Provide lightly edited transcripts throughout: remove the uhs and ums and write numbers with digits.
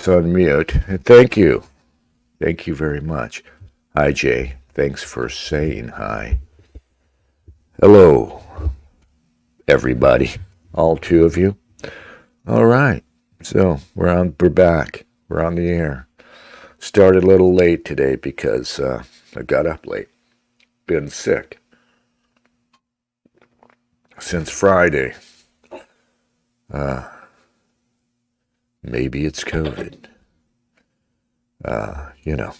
It's on mute. Thank you. Thank you very much. Hi, Jay. Thanks for saying hi. Hello, everybody. All two of you. All right. So we're back. We're on the air. Started a little late today because I got up late. Been sick since Friday. Maybe it's COVID. You know,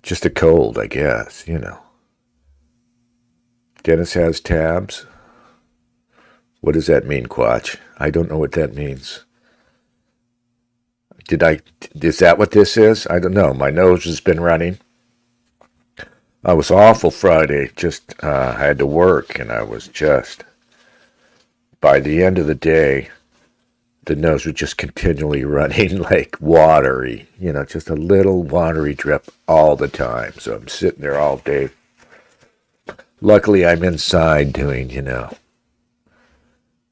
just a cold, I guess, Dennis has tabs. What does that mean, Quatch? I don't know what that means. Is that what this is? I don't know. My nose has been running. I was awful Friday. I had to work, and I was by the end of the day, the nose was just continually running like watery, just a little watery drip all the time. So I'm sitting there all day. Luckily, I'm inside doing,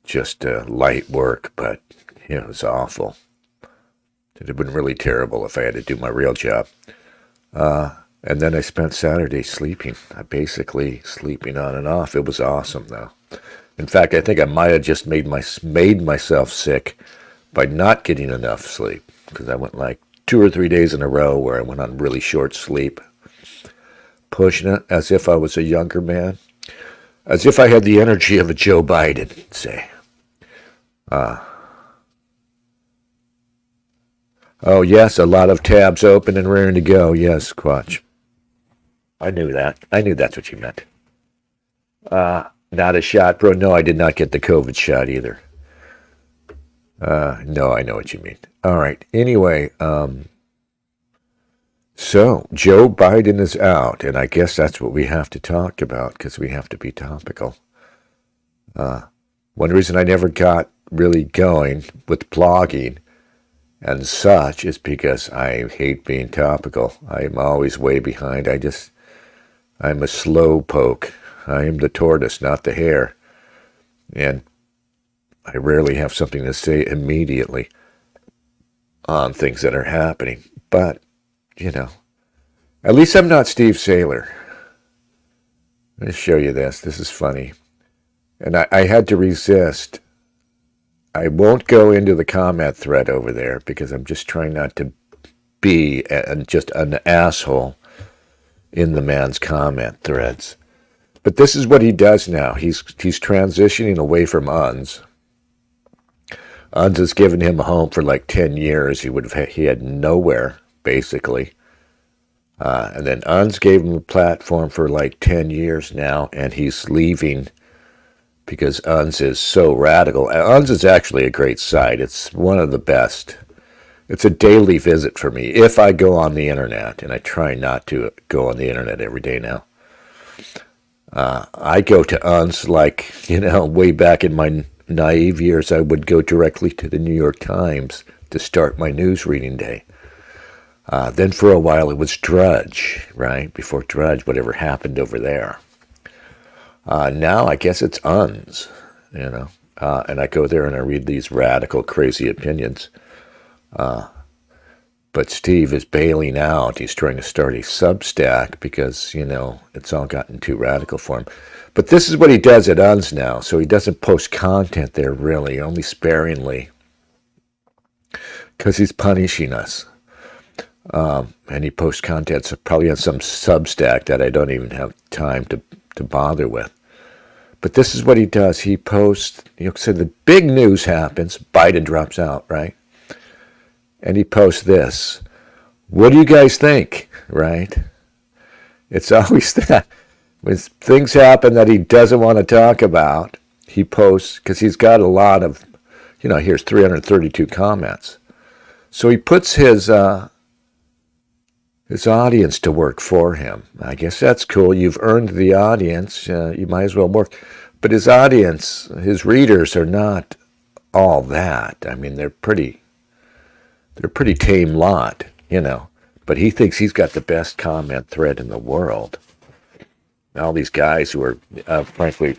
just light work, but, it was awful. It would have been really terrible if I had to do my real job. And then I spent Saturday sleeping, basically sleeping on and off. It was awesome, though. In fact, I think I might have just made myself sick by not getting enough sleep, because I went like 2 or 3 days in a row where I went on really short sleep, pushing it as if I was a younger man, as if I had the energy of a Joe Biden, say. Oh, yes, a lot of tabs open and raring to go. Yes, Quatch. I knew that. I knew that's what you meant. Not a shot, bro. No, I did not get the COVID shot either. No, I know what you mean. All right. Anyway, so Joe Biden is out, and I guess that's what we have to talk about because we have to be topical. One reason I never got really going with blogging and such is because I hate being topical. I'm always way behind. I'm a slow poke. I am the tortoise, not the hare. And I rarely have something to say immediately on things that are happening. But, at least I'm not Steve Saylor. Let me show you this. This is funny. And I had to resist. I won't go into the comment thread over there because I'm just trying not to be just an asshole in the man's comment threads. But this is what he does now. He's transitioning away from UNS. UNS has given him a home for like 10 years. He had nowhere, basically. And then UNS gave him a platform for like 10 years now, and he's leaving because UNS is so radical. UNS is actually a great site. It's one of the best. It's a daily visit for me if I go on the internet, and I try not to go on the internet every day now. I go to UNS like, way back in my naive years, I would go directly to the New York Times to start my news reading day. Then for a while it was Drudge, right? Before Drudge, whatever happened over there. Now I guess it's UNS, and I go there and I read these radical, crazy opinions. But Steve is bailing out. He's trying to start a Substack because, it's all gotten too radical for him. But this is what he does at UNS now. So he doesn't post content there really, only sparingly, because he's punishing us. And he posts content probably on some Substack that I don't even have time to bother with. But this is what he does. He posts, so the big news happens, Biden drops out, right? And he posts this. What do you guys think, right? It's always that. When things happen that he doesn't want to talk about, he posts, because he's got a lot of, here's 332 comments. So he puts his audience to work for him. I guess that's cool. You've earned the audience. You might as well work. But his audience, his readers are not all that. I mean, they're pretty tame lot, But he thinks he's got the best comment thread in the world. All these guys who are, frankly,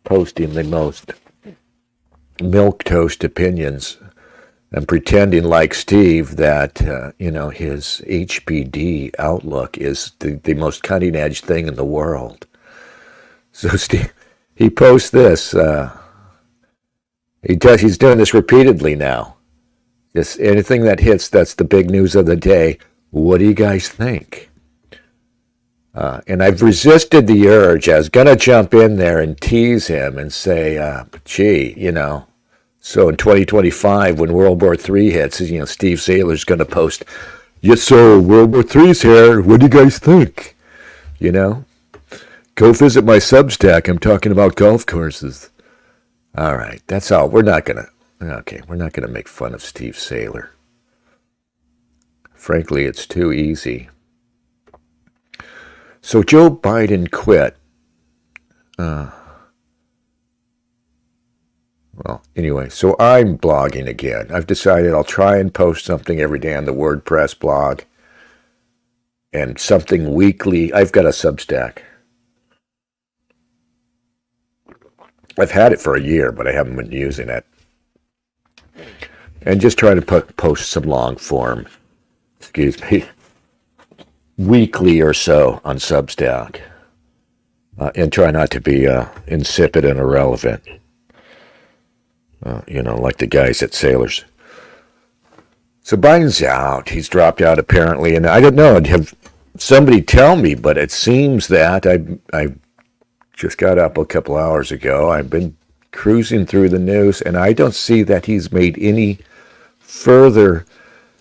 posting the most milquetoast opinions and pretending like Steve that, his HBD outlook is the most cutting edge thing in the world. So Steve, he posts this. He's doing this repeatedly now. Just anything that hits, that's the big news of the day. What do you guys think? And I've resisted the urge. I was going to jump in there and tease him and say, gee, so in 2025, when World War III hits, Steve Saylor's going to post, yes, sir, World War III's here. What do you guys think? Go visit my Substack. I'm talking about golf courses. All right, that's all. We're not going to make fun of Steve Saylor. Frankly, it's too easy. So Joe Biden quit. Well, anyway, so I'm blogging again. I've decided I'll try and post something every day on the WordPress blog and something weekly. I've got a Substack. I've had it for a year, but I haven't been using it. And just try to post some long form, weekly or so on Substack. And try not to be insipid and irrelevant. Like the guys at Sailors. So Biden's out. He's dropped out apparently. And I don't know. I'd have somebody tell me, but it seems that I just got up a couple hours ago. I've been cruising through the news, and I don't see that he's made any further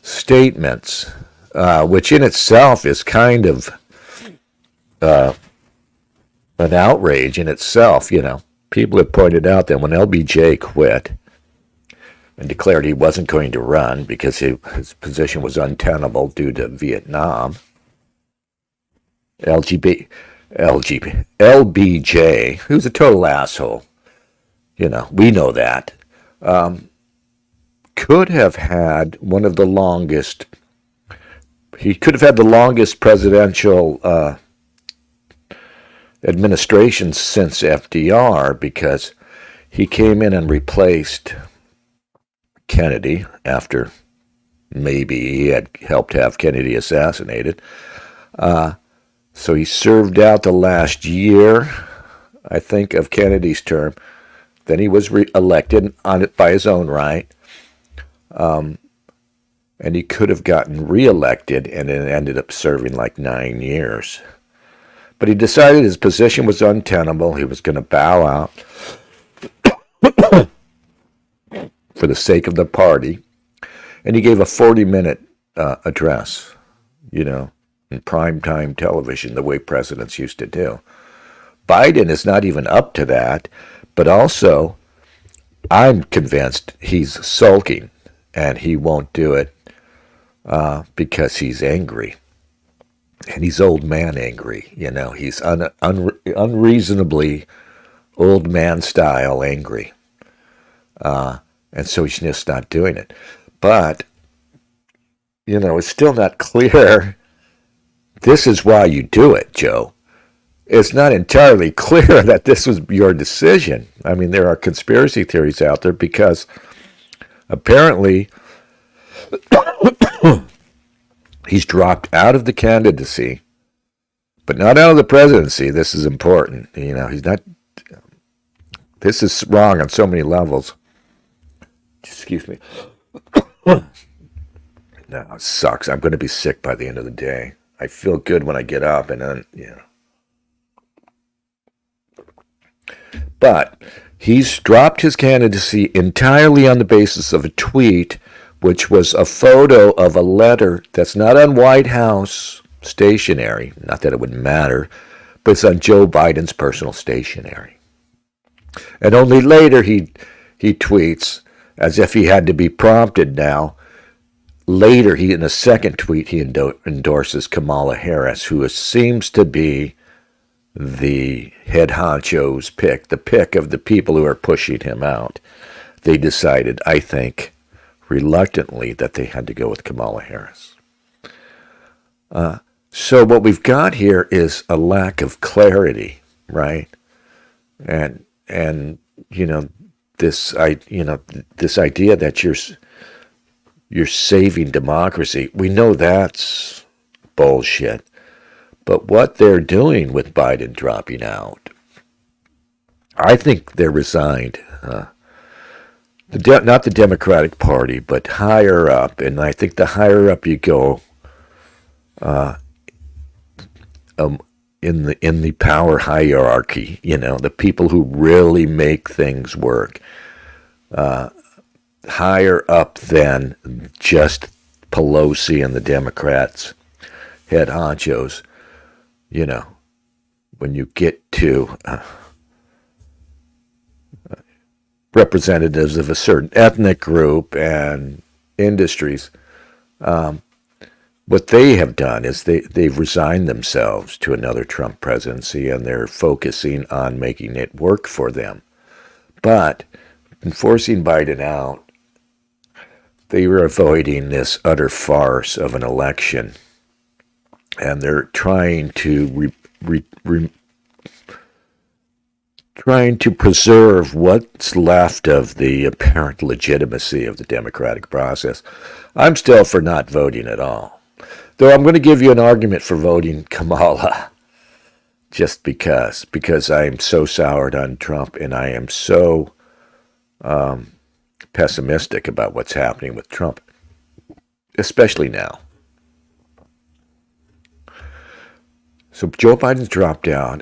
statements, which in itself is kind of an outrage in itself. People have pointed out that when LBJ quit and declared he wasn't going to run because his position was untenable due to Vietnam, LBJ, who's a total asshole, we know that, could have had one of the longest, he could have had the longest presidential administration since FDR, because he came in and replaced Kennedy after maybe he had helped have Kennedy assassinated. So he served out the last year, I think, of Kennedy's term. Then he was elected on it by his own right. And he could have gotten reelected and it ended up serving like 9 years. But he decided his position was untenable. He was going to bow out for the sake of the party. And he gave a 40-minute address, in primetime television, the way presidents used to do. Biden is not even up to that, but also I'm convinced he's sulking and he won't do it because he's angry. And he's old man angry, he's unreasonably old man style angry. And so he's just not doing it. But, it's still not clear. This is why you do it, Joe. It's not entirely clear that this was your decision. I mean, there are conspiracy theories out there because apparently he's dropped out of the candidacy, but not out of the presidency. This is important. He's not. This is wrong on so many levels. Excuse me. No, it sucks. I'm going to be sick by the end of the day. I feel good when I get up, and then, But he's dropped his candidacy entirely on the basis of a tweet, which was a photo of a letter that's not on White House stationery. Not that it would matter, but it's on Joe Biden's personal stationery. And only later he tweets, as if he had to be prompted now. Later, in a second tweet, he endorses Kamala Harris, who seems to be the head honcho's pick, the pick of the people who are pushing him out. They decided, I think, reluctantly, that they had to go with Kamala Harris. So what we've got here is a lack of clarity, right? And this idea that you're saving democracy. We know that's bullshit. But what they're doing with Biden dropping out, I think they're resigned. Not the Democratic Party, but higher up. And I think the higher up you go in the power hierarchy, the people who really make things work, higher up than just Pelosi and the Democrats, head honchos, when you get to representatives of a certain ethnic group and industries, what they have done is they've resigned themselves to another Trump presidency, and they're focusing on making it work for them. But in forcing Biden out, they were avoiding this utter farce of an election, and they're trying to trying to preserve what's left of the apparent legitimacy of the democratic process. I'm still for not voting at all, though I'm going to give you an argument for voting Kamala, just because I am so soured on Trump, and I am so pessimistic about what's happening with Trump, especially now. So Joe Biden's dropped out.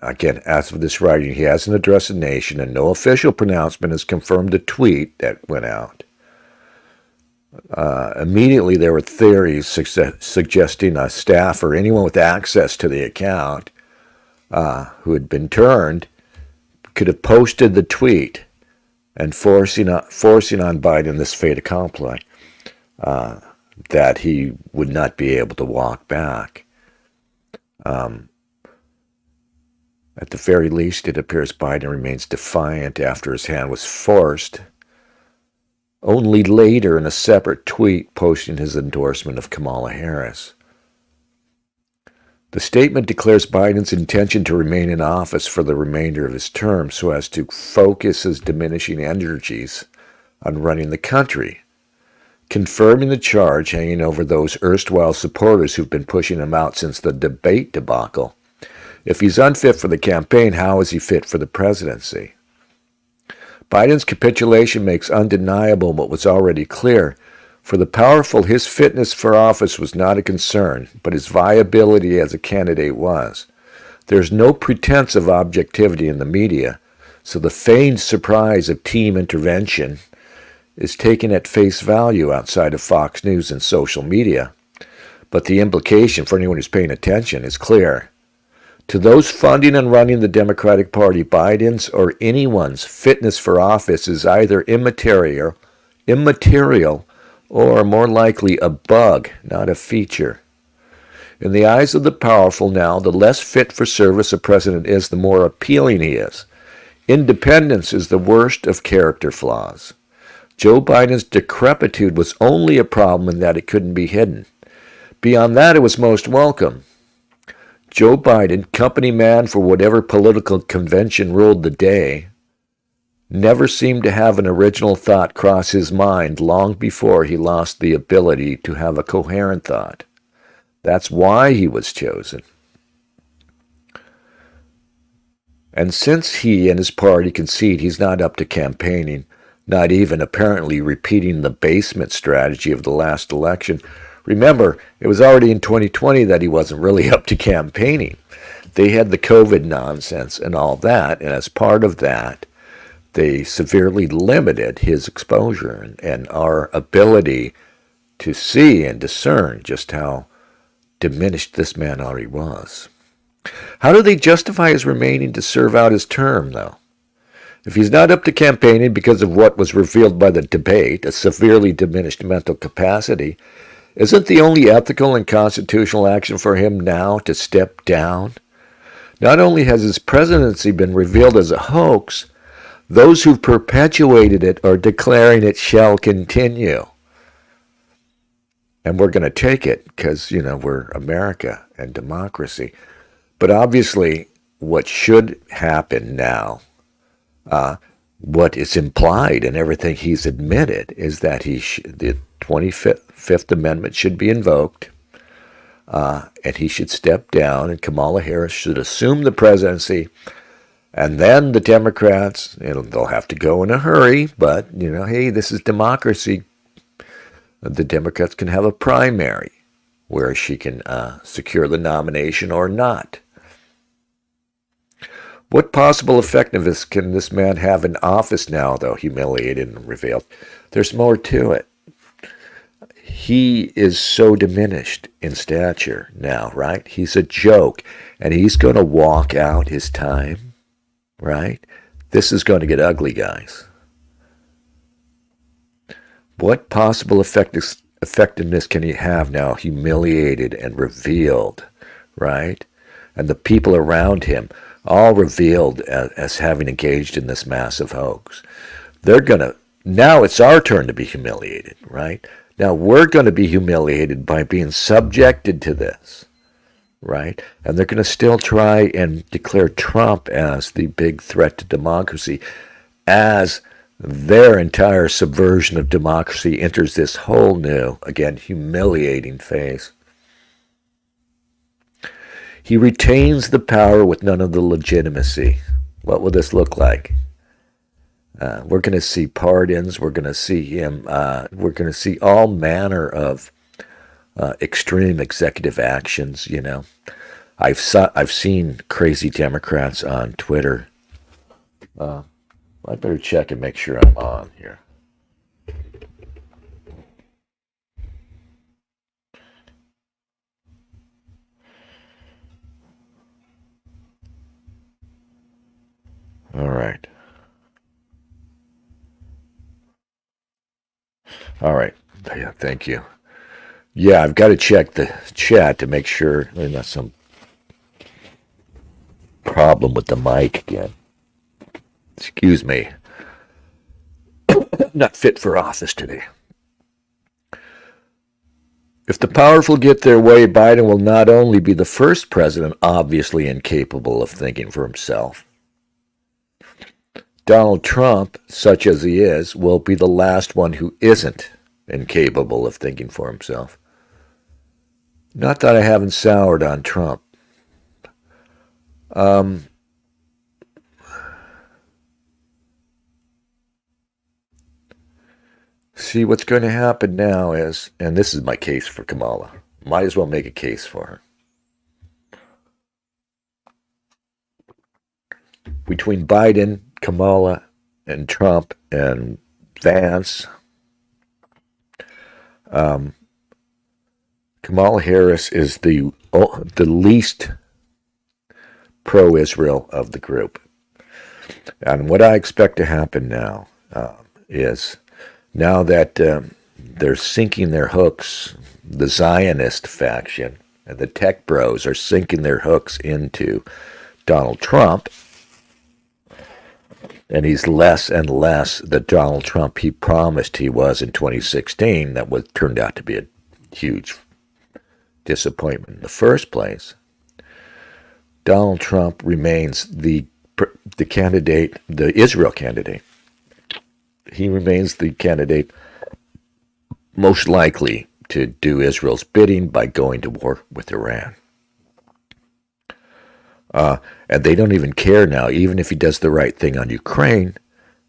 Again, as of this writing, he hasn't addressed the nation, and no official pronouncement has confirmed a tweet that went out. Immediately, there were theories suggesting a staff or anyone with access to the account who had been turned could have posted the tweet and forcing on Biden this fait accompli, that he would not be able to walk back. At the very least, it appears Biden remains defiant after his hand was forced, only later in a separate tweet posting his endorsement of Kamala Harris. The statement declares Biden's intention to remain in office for the remainder of his term so as to focus his diminishing energies on running the country, confirming the charge hanging over those erstwhile supporters who've been pushing him out since the debate debacle. If he's unfit for the campaign, how is he fit for the presidency? Biden's capitulation makes undeniable what was already clear. For the powerful, his fitness for office was not a concern, but his viability as a candidate was. There's no pretense of objectivity in the media, so the feigned surprise of team intervention is taken at face value outside of Fox News and social media. But the implication for anyone who's paying attention is clear. To those funding and running the Democratic Party, Biden's or anyone's fitness for office is either immaterial, or more likely a bug, not a feature. In the eyes of the powerful now, the less fit for service a president is, the more appealing he is. Independence is the worst of character flaws. Joe Biden's decrepitude was only a problem in that it couldn't be hidden. Beyond that, it was most welcome. Joe Biden, company man for whatever political convention ruled the day, never seemed to have an original thought cross his mind long before he lost the ability to have a coherent thought. That's why he was chosen. And since he and his party concede he's not up to campaigning, not even apparently repeating the basement strategy of the last election, remember, it was already in 2020 that he wasn't really up to campaigning. They had the COVID nonsense and all that, and as part of that, they severely limited his exposure and our ability to see and discern just how diminished this man already was. How do they justify his remaining to serve out his term, though? If he's not up to campaigning because of what was revealed by the debate, a severely diminished mental capacity, isn't the only ethical and constitutional action for him now to step down? Not only has his presidency been revealed as a hoax, those who've perpetuated it are declaring it shall continue. And we're going to take it because, we're America and democracy. But obviously, what should happen now, what is implied in everything he's admitted, is that 25th Amendment should be invoked, and he should step down, and Kamala Harris should assume the presidency. And then the Democrats, they'll have to go in a hurry, but, hey, this is democracy. The Democrats can have a primary where she can secure the nomination or not. What possible effectiveness can this man have in office now, though humiliated and revealed? There's more to it. He is so diminished in stature now, right? He's a joke, and he's going to walk out his time, right? This is going to get ugly, guys. What possible effectiveness can he have now, humiliated and revealed, right? And the people around him, all revealed as having engaged in this massive hoax. Now it's our turn to be humiliated, right? Now we're going to be humiliated by being subjected to this, right? And they're going to still try and declare Trump as the big threat to democracy as their entire subversion of democracy enters this whole new, again, humiliating phase. He retains the power with none of the legitimacy. What will this look like? We're going to see pardons. We're going to see him. We're going to see all manner of extreme executive actions. I've seen crazy Democrats on Twitter. I better check and make sure I'm on here. All right. All right. Yeah, thank you. Yeah, I've got to check the chat to make sure there's not some problem with the mic again. Excuse me. Not fit for office today. If the powerful get their way, Biden will not only be the first president obviously incapable of thinking for himself, Donald Trump, such as he is, will be the last one who isn't incapable of thinking for himself. Not that I haven't soured on Trump. See, what's going to happen now is, and this is my case for Kamala, might as well make a case for her. Between Biden, Kamala, and Trump, and Vance, Kamala Harris is the least pro-Israel of the group. And what I expect to happen now is, now that they're sinking their hooks, the Zionist faction and the tech bros are sinking their hooks into Donald Trump, and he's less and less the Donald Trump he promised he was in 2016. That turned out to be a huge disappointment in the first place. Donald Trump remains the candidate, the Israel candidate. He remains the candidate most likely to do Israel's bidding by going to war with Iran. And they don't even care now. Even if he does the right thing on Ukraine,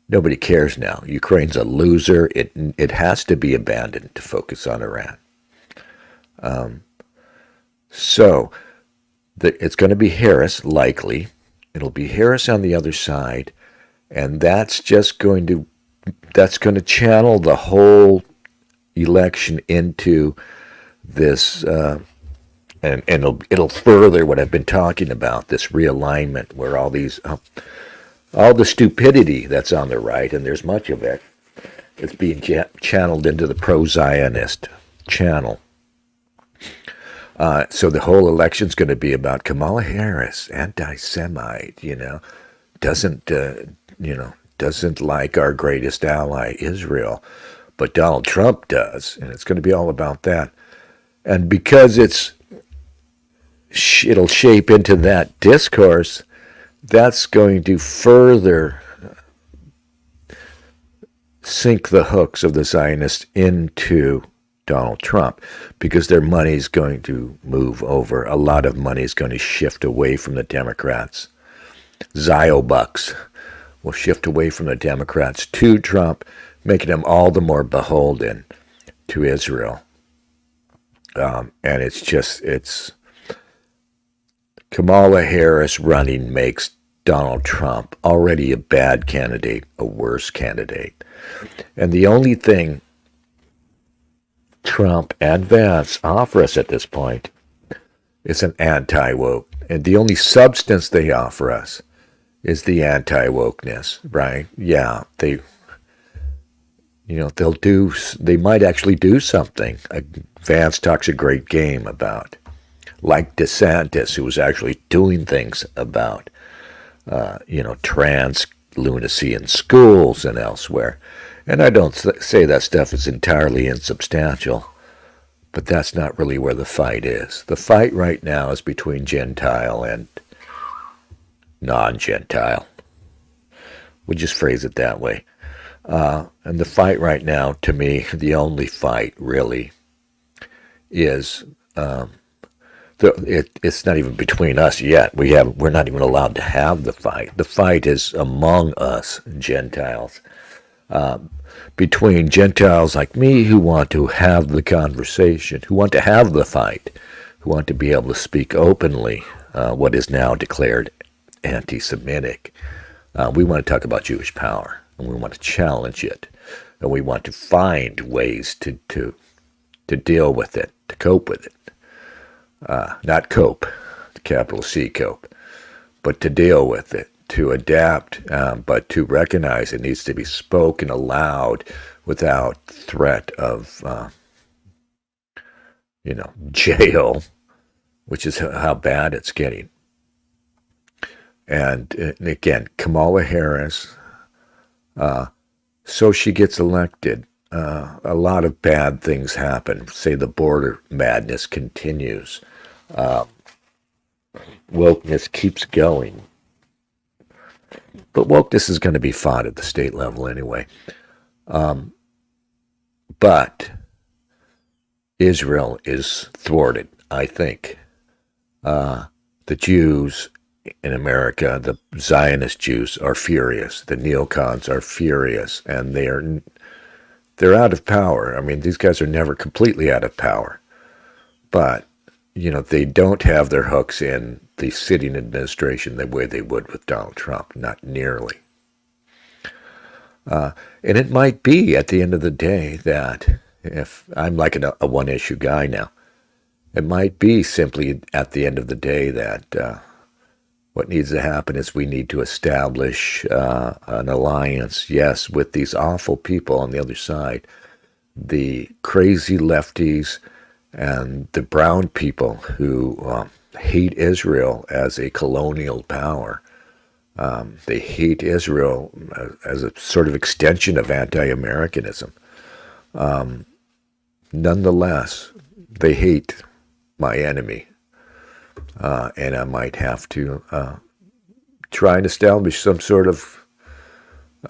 nobody cares now. Ukraine's a loser. It has to be abandoned to focus on Iran. So it's going to be Harris, likely. It'll be Harris on the other side, and that's going to channel the whole election into this, and it'll further what I've been talking about, this realignment where all the stupidity that's on the right, and there's much of it, it's being channeled into the pro-Zionist channel. So the whole election's going to be about Kamala Harris, anti-Semite, doesn't like our greatest ally, Israel, but Donald Trump does, and it's going to be all about that. And because it'll shape into that discourse, that's going to further sink the hooks of the Zionists into Donald Trump, because their money is going to move over. A lot of money is going to shift away from the Democrats. Ziobucks will shift away from the Democrats to Trump, making them all the more beholden to Israel. And it's Kamala Harris running makes Donald Trump already a bad candidate, a worse candidate. And the only thing Trump and Vance offer us at this point is an anti-woke. And the only substance they offer us is the anti-wokeness, right? Yeah, they might actually do something. Vance talks a great game about, like DeSantis, who was actually doing things about, trans lunacy in schools and elsewhere. And I don't say that stuff is entirely insubstantial, but that's not really where the fight is. The fight right now is between Gentile and non-Gentile. We'll just phrase it that way. And the fight right now, to me, the only fight really is it's not even between us yet. We're not even allowed to have the fight. The fight is among us, Gentiles. Between Gentiles like me who want to have the conversation, who want to have the fight, who want to be able to speak openly what is now declared anti-Semitic. We want to talk about Jewish power, and we want to challenge it, and we want to find ways to deal with it, to cope with it. Not cope, capital C cope, but to deal with it, to adapt, but to recognize it needs to be spoken aloud without threat of, jail, which is how bad it's getting. And again, Kamala Harris, so she gets elected, a lot of bad things happen. Say the border madness continues. Wokeness keeps going. But wokeness is going to be fought at the state level anyway. But Israel is thwarted, I think. The Jews in America, the Zionist Jews, are furious. The neocons are furious, and they're out of power. I mean, these guys are never completely out of power. But, they don't have their hooks in the sitting administration the way they would with Donald Trump, not nearly. And it might be at the end of the day that, if I'm like a one-issue guy now, it might be simply at the end of the day that what needs to happen is we need to establish an alliance, yes, with these awful people on the other side, the crazy lefties and the brown people who hate Israel as a colonial power. They hate Israel as a sort of extension of anti-Americanism. Nonetheless, they hate my enemy. And I might have to try and establish some sort of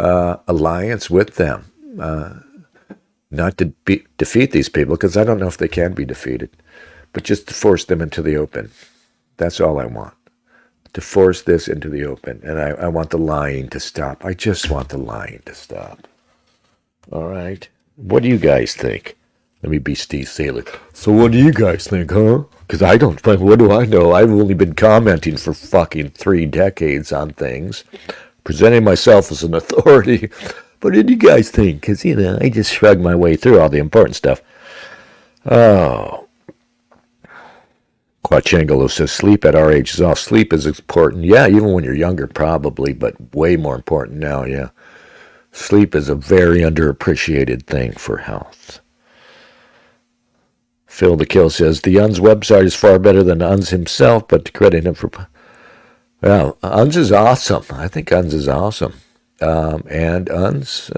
alliance with them. Not to defeat these people, because I don't know if they can be defeated, but just to force them into the open. That's all I want. To force this into the open. And I want the lying to stop. I just want the lying to stop. All right? What do you guys think? Let me be Steve Saylor. So what do you guys think, huh? Because I don't think, what do I know? I've only been commenting for fucking 3 decades on things, presenting myself as an authority. What did you guys think? Because, I just shrug my way through all the important stuff. Oh. Quachangelo says, sleep at our age is all. Sleep is important. Yeah, even when you're younger, probably, but way more important now, yeah. Sleep is a very underappreciated thing for health. Phil the Kill says, the UN's website is far better than UN's himself, but to credit him for... Well, UN's is awesome. I think UN's is awesome. And UN's,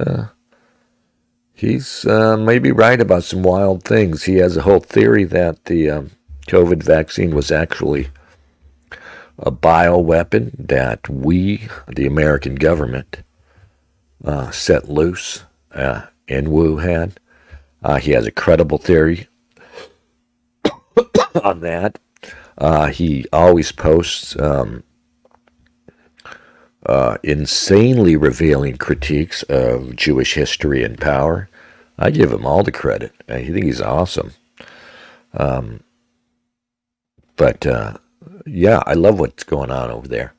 he's maybe right about some wild things. He has a whole theory that the COVID vaccine was actually a bioweapon that we, the American government, set loose in Wuhan. He has a credible theory on that. He always posts insanely revealing critiques of Jewish history and power. I give him all the credit. I think he's awesome. But yeah, I love what's going on over there.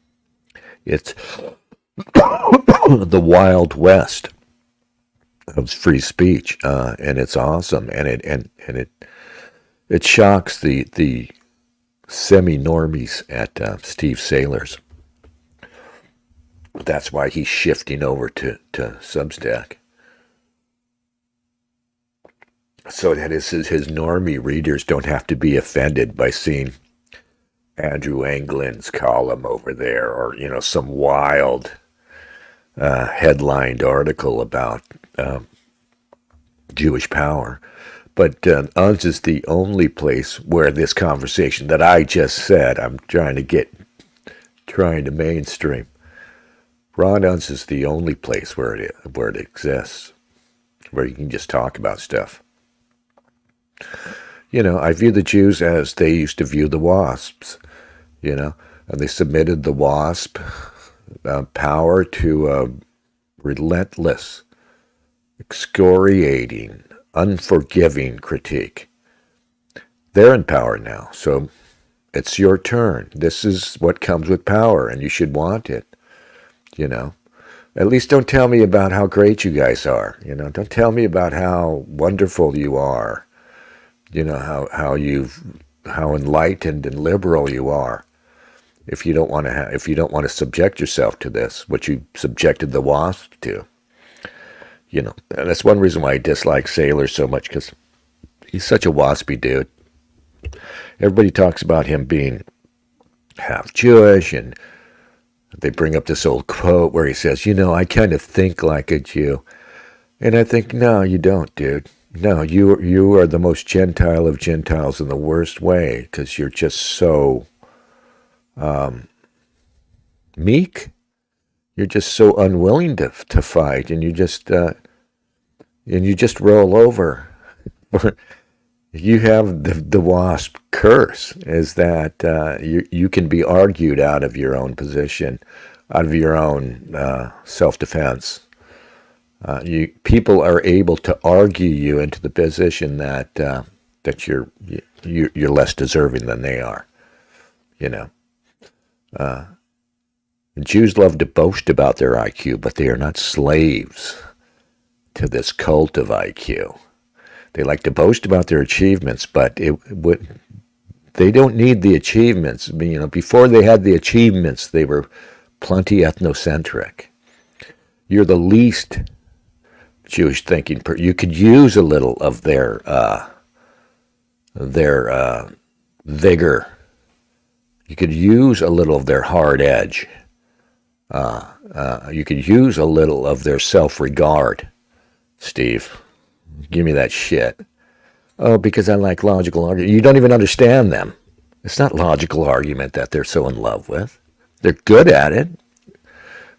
It's the Wild West of free speech, and it's awesome. And it shocks the semi-normies at Steve Saylor's. That's why he's shifting over to Substack, so that his normie readers don't have to be offended by seeing Andrew Anglin's column over there, or some wild headlined article about Jewish power. But Unz is the only place where this conversation that I just said, I'm trying to mainstream. Ron Unz is the only place where it exists, where you can just talk about stuff. I view the Jews as they used to view the WASPs, and they submitted the WASP power to relentless, excoriating, unforgiving critique. They're in power now, so it's your turn. This is what comes with power, and you should want it. At least don't tell me about how great you guys are. Don't tell me about how wonderful you are. How enlightened and liberal you are. If you don't want to subject yourself to this, what you subjected the WASP to. And that's one reason why I dislike Saylor so much, because he's such a waspy dude. Everybody talks about him being half Jewish, and they bring up this old quote where he says, I kind of think like a Jew. And I think, no, you don't, dude. No, you are the most Gentile of Gentiles in the worst way, because you're just so meek. You're just so unwilling to fight, and you just roll over. You have the WASP curse, is that you can be argued out of your own position, out of your own self-defense. People are able to argue you into the position that you're less deserving than they are. Jews love to boast about their IQ, but they are not slaves to this cult of IQ. They like to boast about their achievements, but they don't need the achievements. Before they had the achievements, they were plenty ethnocentric. You're the least Jewish thinking person. You could use a little of their vigor. You could use a little of their hard edge. You could use a little of their self-regard, Steve. Give me that shit. Oh, because I like logical argument. You don't even understand them. It's not logical argument that they're so in love with. They're good at it.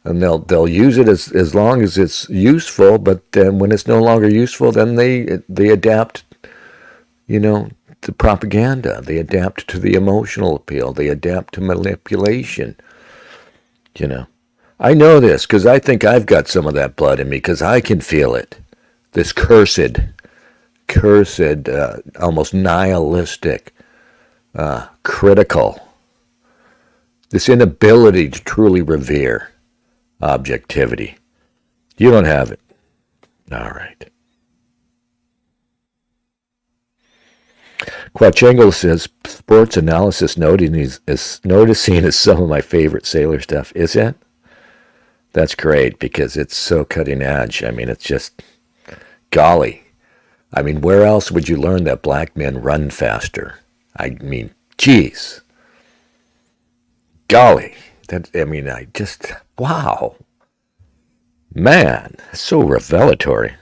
And they'll use it as long as it's useful, but then when it's no longer useful, then they adapt, to propaganda. They adapt to the emotional appeal. They adapt to manipulation. I know this because I think I've got some of that blood in me, because I can feel it. This cursed, almost nihilistic, critical, this inability to truly revere objectivity. You don't have it. All right. Quachengo says, sports analysis noticing is some of my favorite Sailor stuff. Is it? That's great, because it's so cutting edge. It's just, golly. Where else would you learn that black men run faster? Geez. Golly. Wow. Man, so revelatory.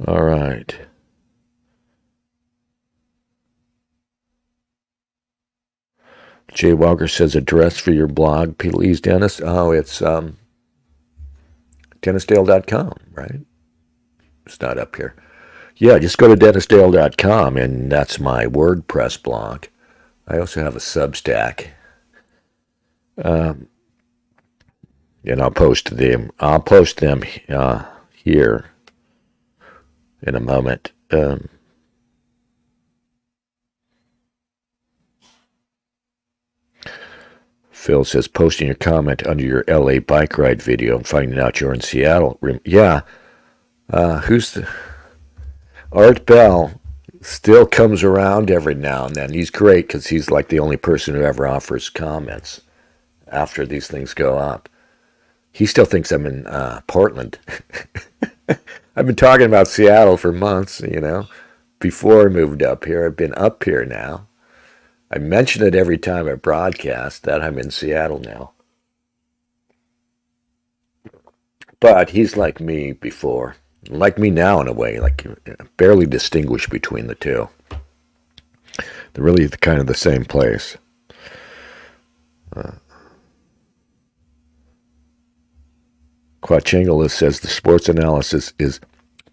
All right. Jay Walker says, address for your blog, please, Dennis. Oh, it's DennisDale.com, right? It's not up here. Yeah, just go to DennisDale.com, and that's my WordPress blog. I also have a Substack. And I'll post them. I'll post them here in a moment. Phil says, posting your comment under your LA bike ride video and finding out you're in Seattle. Yeah. Who's the... Art Bell still comes around every now and then. He's great because he's like the only person who ever offers comments after these things go up. He still thinks I'm in Portland. I've been talking about Seattle for months, before I moved up here. I've been up here now. I mention it every time I broadcast that I'm in Seattle now. But he's like me before. Like me now in a way. Like barely distinguish between the two. They're really kind of the same place. Quachingola says the sports analysis is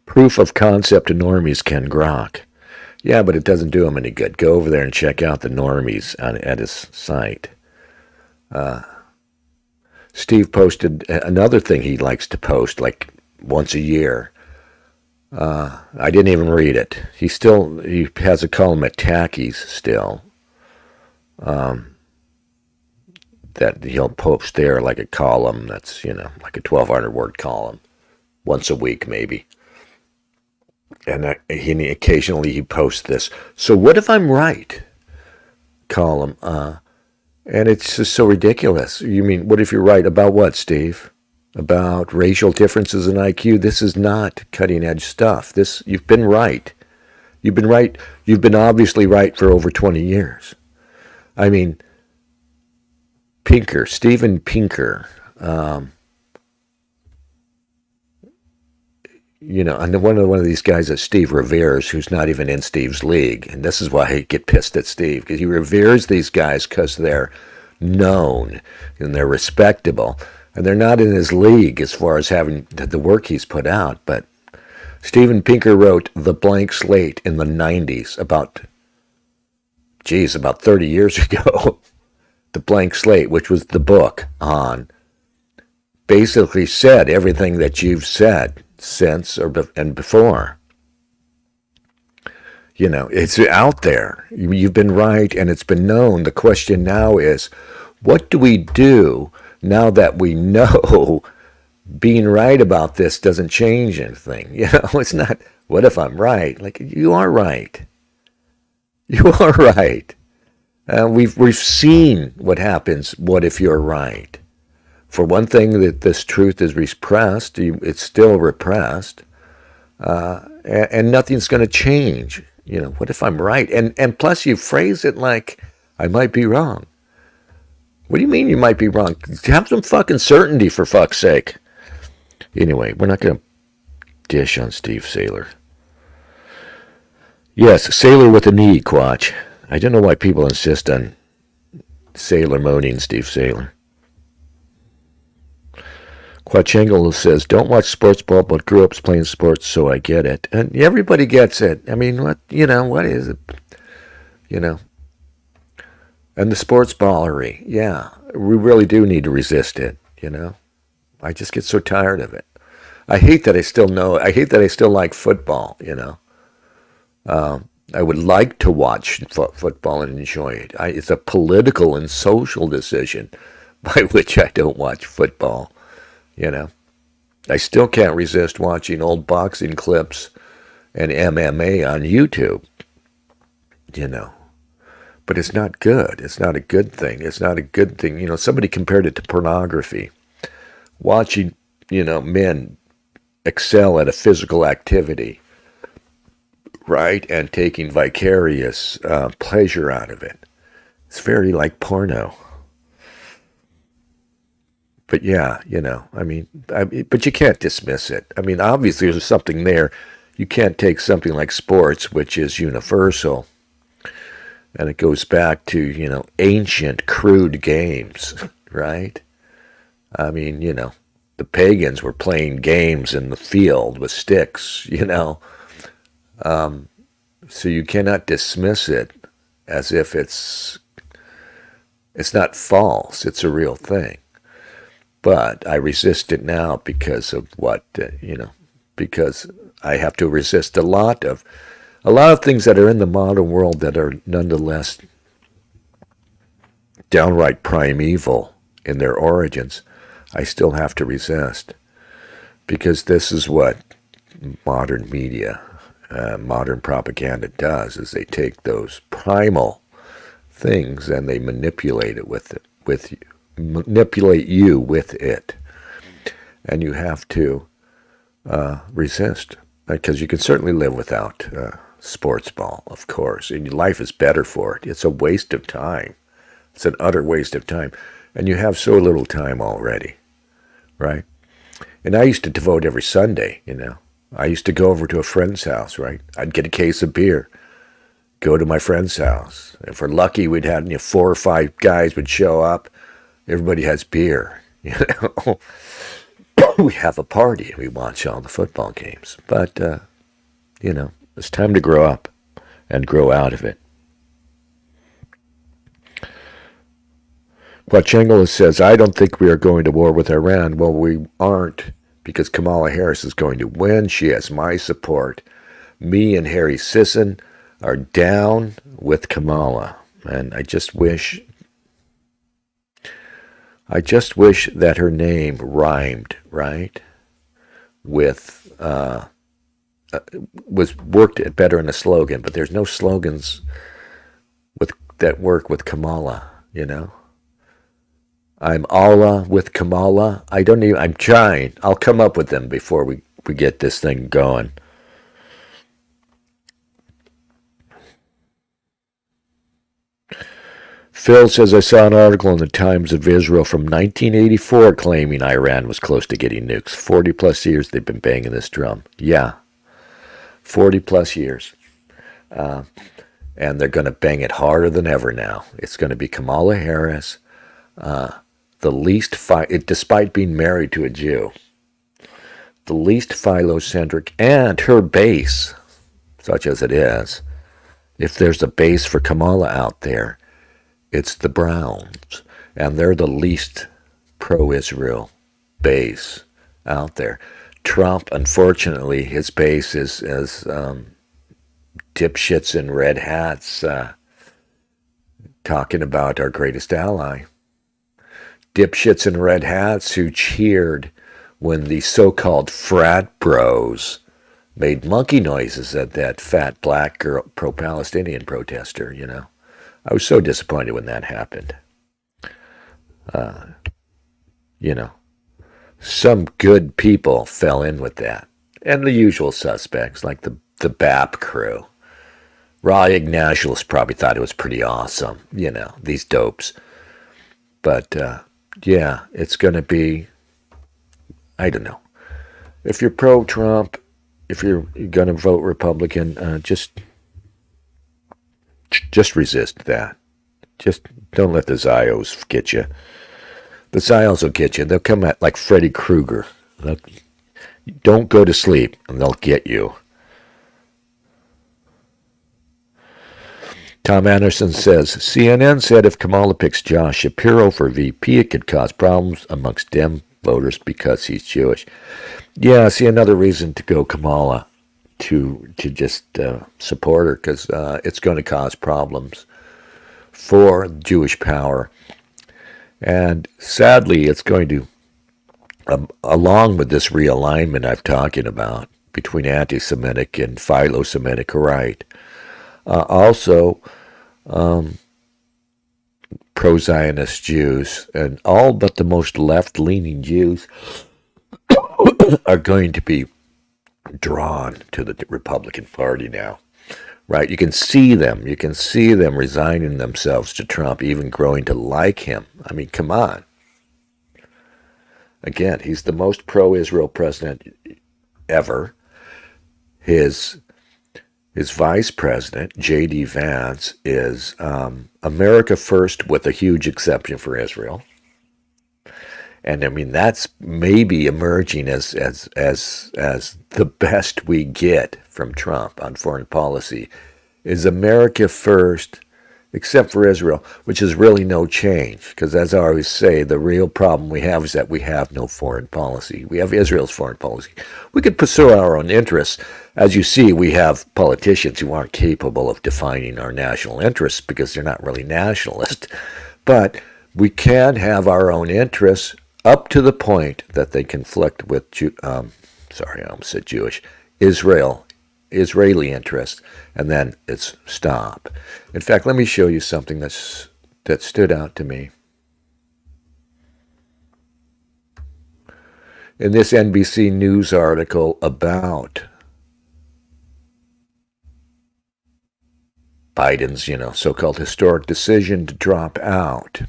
proof of concept to normies Ken Grok. Yeah, but it doesn't do him any good. Go over there and check out the normies at his site. Steve posted another thing he likes to post like once a year. I didn't even read it. He has a column at Tacky's still. That he'll post there like a column that's, like a 1,200 word column once a week maybe. And occasionally he posts this. So what if I'm right? Column. And it's just so ridiculous. You mean, what if you're right? About what, Steve? About racial differences in IQ? This is not cutting edge stuff. You've been right. You've been right. You've been obviously right for over 20 years. I mean, Steven Pinker, and one of these guys is Steve reveres, who's not even in Steve's league. And this is why I get pissed at Steve, because he reveres these guys because they're known and they're respectable. And they're not in his league as far as having the work he's put out. But Steven Pinker wrote The Blank Slate in the 90s, about 30 years ago. The Blank Slate, which was the book on, basically said everything that you've said since and before. It's out there. You've been right, and it's been known. The question now is, what do we do now that we know being right about this doesn't change anything? It's not, what if I'm right? Like, you are right. You are right. We've seen what happens. What if you're right? For one thing, that this truth is repressed. It's still repressed, and nothing's going to change. What if I'm right? And plus, you phrase it like I might be wrong. What do you mean you might be wrong? Have some fucking certainty, for fuck's sake. Anyway, we're not going to dish on Steve Saylor. Yes, Saylor with a knee, Quatch. I don't know why people insist on Sailor moaning Steve Saylor. Quachengle says, don't watch sports ball, but grew up playing sports, so I get it. And everybody gets it. I mean, what is it? And the sports ballery, yeah, we really do need to resist it, I just get so tired of it. I hate that I still like football, I would like to watch football and enjoy it. It's a political and social decision by which I don't watch football, I still can't resist watching old boxing clips and MMA on YouTube, But it's not good. It's not a good thing. It's not a good thing. Somebody compared it to pornography. Watching, men excel at a physical activity, right? And taking vicarious pleasure out of it. It's very like porno. But yeah, but you can't dismiss it. I mean, obviously there's something there. You can't take something like sports, which is universal, and it goes back to, ancient, crude games, right? I mean, the pagans were playing games in the field with sticks, you know. So you cannot dismiss it as if it's not false. It's a real thing. But I resist it now because of what, because I have to resist a lot of things that are in the modern world that are nonetheless downright primeval in their origins. I still have to resist because this is what modern media, modern propaganda does: is they take those primal things and they manipulate it manipulate you with it, and you have to resist, because you can certainly live without sports ball, of course, and your life is better for it. It's a waste of time. It's an utter waste of time, and you have so little time already, right? And I used to devote every Sunday, I used to go over to a friend's house, right? I'd get a case of beer, go to my friend's house. If we're lucky, we'd have 4 or 5 guys would show up. Everybody has beer, We have a party and we watch all the football games. But, it's time to grow up and grow out of it. Quachengala says, I don't think we are going to war with Iran. Well, we aren't, because Kamala Harris is going to win. She has my support. Me and Harry Sisson are down with Kamala. And I just wish that her name rhymed, right? With, was worked better in a slogan, but there's no slogans that work with Kamala, I'm Allah with Kamala. I'm trying. I'll come up with them before we get this thing going. Phil says, I saw an article in the Times of Israel from 1984 claiming Iran was close to getting nukes. 40 plus years they've been banging this drum. Yeah, 40 plus years. And they're going to bang it harder than ever now. It's going to be Kamala Harris, despite being married to a Jew, the least philocentric, and her base, such as it is. If there's a base for Kamala out there, it's the Browns, and they're the least pro-Israel base out there. Trump, unfortunately, his base is dipshits in red hats talking about our greatest ally. Dipshits in red hats who cheered when the so-called frat bros made monkey noises at that fat black girl, pro-Palestinian protester, I was so disappointed when that happened. Some good people fell in with that. And the usual suspects, like the BAP crew. Raw Ignatius probably thought it was pretty awesome, these dopes. But, it's going to be, I don't know. If you're pro-Trump, if you're going to vote Republican, just resist that. Just don't let the Zios get you. The Zios will get you. They'll come at like Freddy Krueger. Don't go to sleep, and they'll get you. Tom Anderson says, CNN said if Kamala picks Josh Shapiro for VP, it could cause problems amongst Dem voters because he's Jewish. Yeah, see, another reason to go Kamala, to just support her, because it's going to cause problems for Jewish power. And sadly, it's going to, along with this realignment I'm talking about between anti-Semitic and philo-Semitic right, also pro-Zionist Jews, and all but the most left-leaning Jews are going to be drawn to the Republican Party now, right? You can see them resigning themselves to Trump, even growing to like him. I mean, come on. Again, he's the most pro-Israel president ever. His vice president, J.D. Vance, is America first with a huge exception for Israel. And I mean, that's maybe emerging as the best we get from Trump on foreign policy is America first, except for Israel, which is really no change. Because as I always say, the real problem we have is that we have no foreign policy. We have Israel's foreign policy. We could pursue our own interests. As you see, we have politicians who aren't capable of defining our national interests because they're not really nationalist. But we can have our own interests up to the point that they conflict with, sorry, I almost said Jewish, Israeli interests, and then it's stop. In fact, let me show you something that stood out to me. In this NBC News article about Biden's, so-called historic decision to drop out,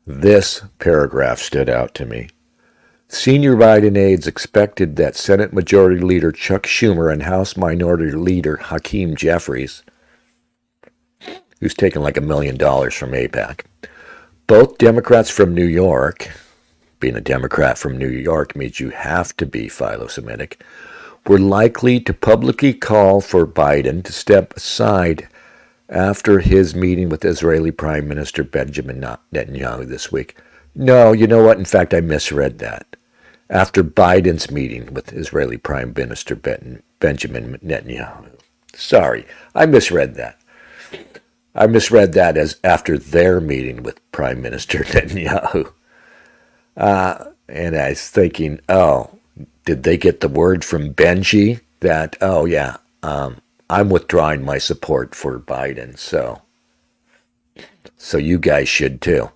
this paragraph stood out to me. Senior Biden aides expected that Senate Majority Leader Chuck Schumer and House Minority Leader Hakeem Jeffries, who's taken like $1 million from AIPAC, both Democrats from New York, being a Democrat from New York means you have to be philo-Semitic, were likely to publicly call for Biden to step aside after his meeting with Israeli Prime Minister Benjamin Netanyahu this week. No, you know what? In fact, I misread that. After Biden's meeting with Israeli Prime Minister Benjamin Netanyahu. Sorry, I misread that. I misread that as after their meeting with Prime Minister Netanyahu. And I was thinking, did they get the word from Benji that, I'm withdrawing my support for Biden, so you guys should too.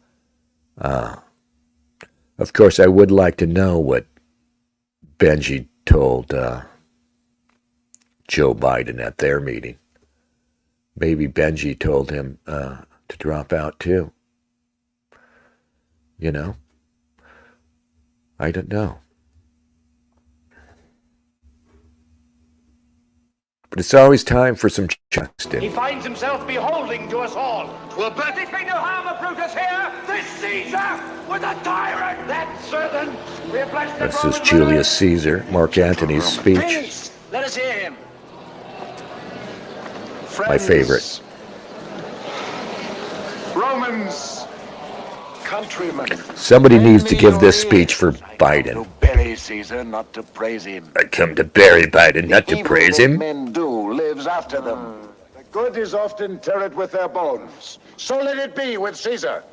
Of course, I would like to know what Benji told Joe Biden at their meeting. Maybe Benji told him to drop out too. I don't know. But it's always time for some Chuxton. He finds himself beholding to us all. Will Brutus be no harm of Brutus here? This Caesar was a tyrant! That certain. We have blessed the This is Julius Caesar, Mark Antony's speech. Please, let us hear him. Friends, my favorite. Romans, countrymen. Somebody needs to give this speech for Biden. To bury Caesar, not to praise him. I come to bury Biden, not to praise him. Men do lives after them. The good is often interred with their bones. So let it be with Caesar.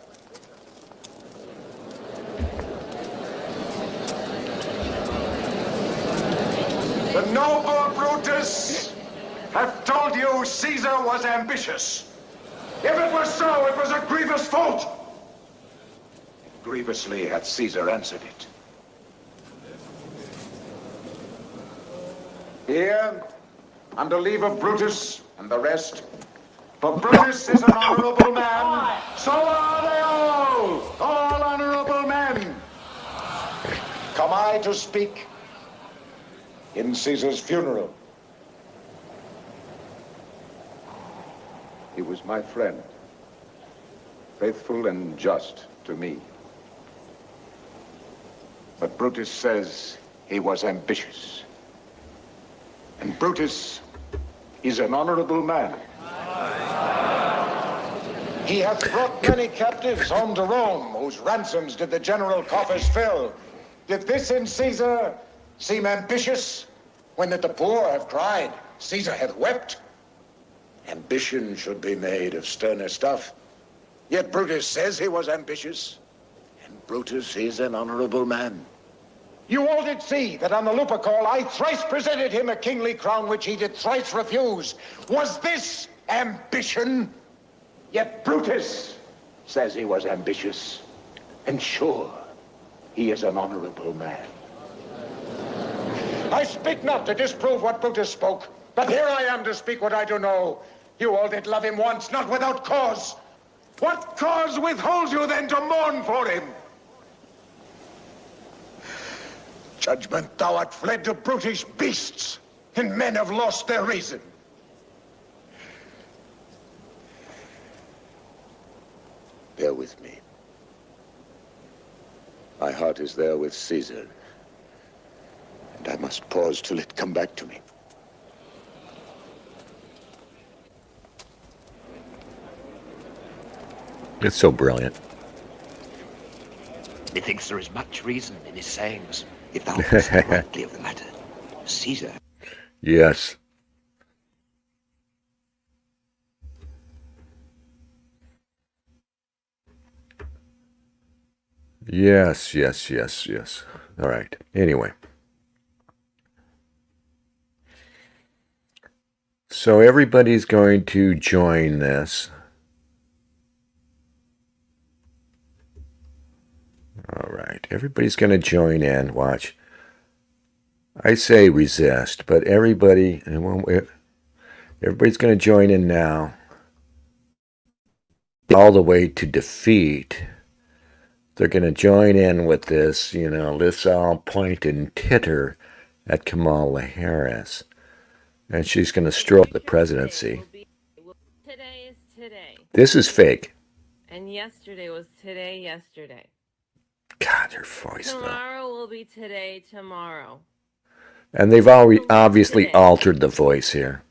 The noble Brutus hath told you Caesar was ambitious. If it was so, it was a grievous fault. Grievously hath Caesar answered it. Here, under leave of Brutus and the rest, for Brutus is an honorable man, so are they all honorable men. Come I to speak in Caesar's funeral. He was my friend, faithful and just to me. But Brutus says he was ambitious. And Brutus is an honorable man. He hath brought many captives home to Rome, whose ransoms did the general coffers fill. Did this in Caesar seem ambitious, when that the poor have cried, Caesar hath wept? Ambition should be made of sterner stuff. Yet Brutus says he was ambitious. And Brutus is an honorable man. You all did see that on the Lupercal I thrice presented him a kingly crown which he did thrice refuse. Was this ambition? Yet Brutus says he was ambitious. And sure, he is an honorable man. I speak not to disprove what Brutus spoke, but here I am to speak what I do know. You all did love him once, not without cause. What cause withholds you then to mourn for him? Judgment, thou art fled to brutish beasts, and men have lost their reason. Bear with me. My heart is there with Caesar, and I must pause till it come back to me. It's so brilliant. Methinks there is much reason in his sayings, if thou thinkest rightly of the matter. Caesar. Yes. Yes. All right. Anyway. So everybody's going to join this. All right. Everybody's going to join in. Watch. I say resist, but everybody's going to join in now. All the way to defeat. They're going to join in with this, let's all point and titter at Kamala Harris. And she's going to stroke the presidency. Today is today. This is fake. And yesterday was today, yesterday. God, her voice, Tomorrow will be today, tomorrow. And they've obviously altered the voice here.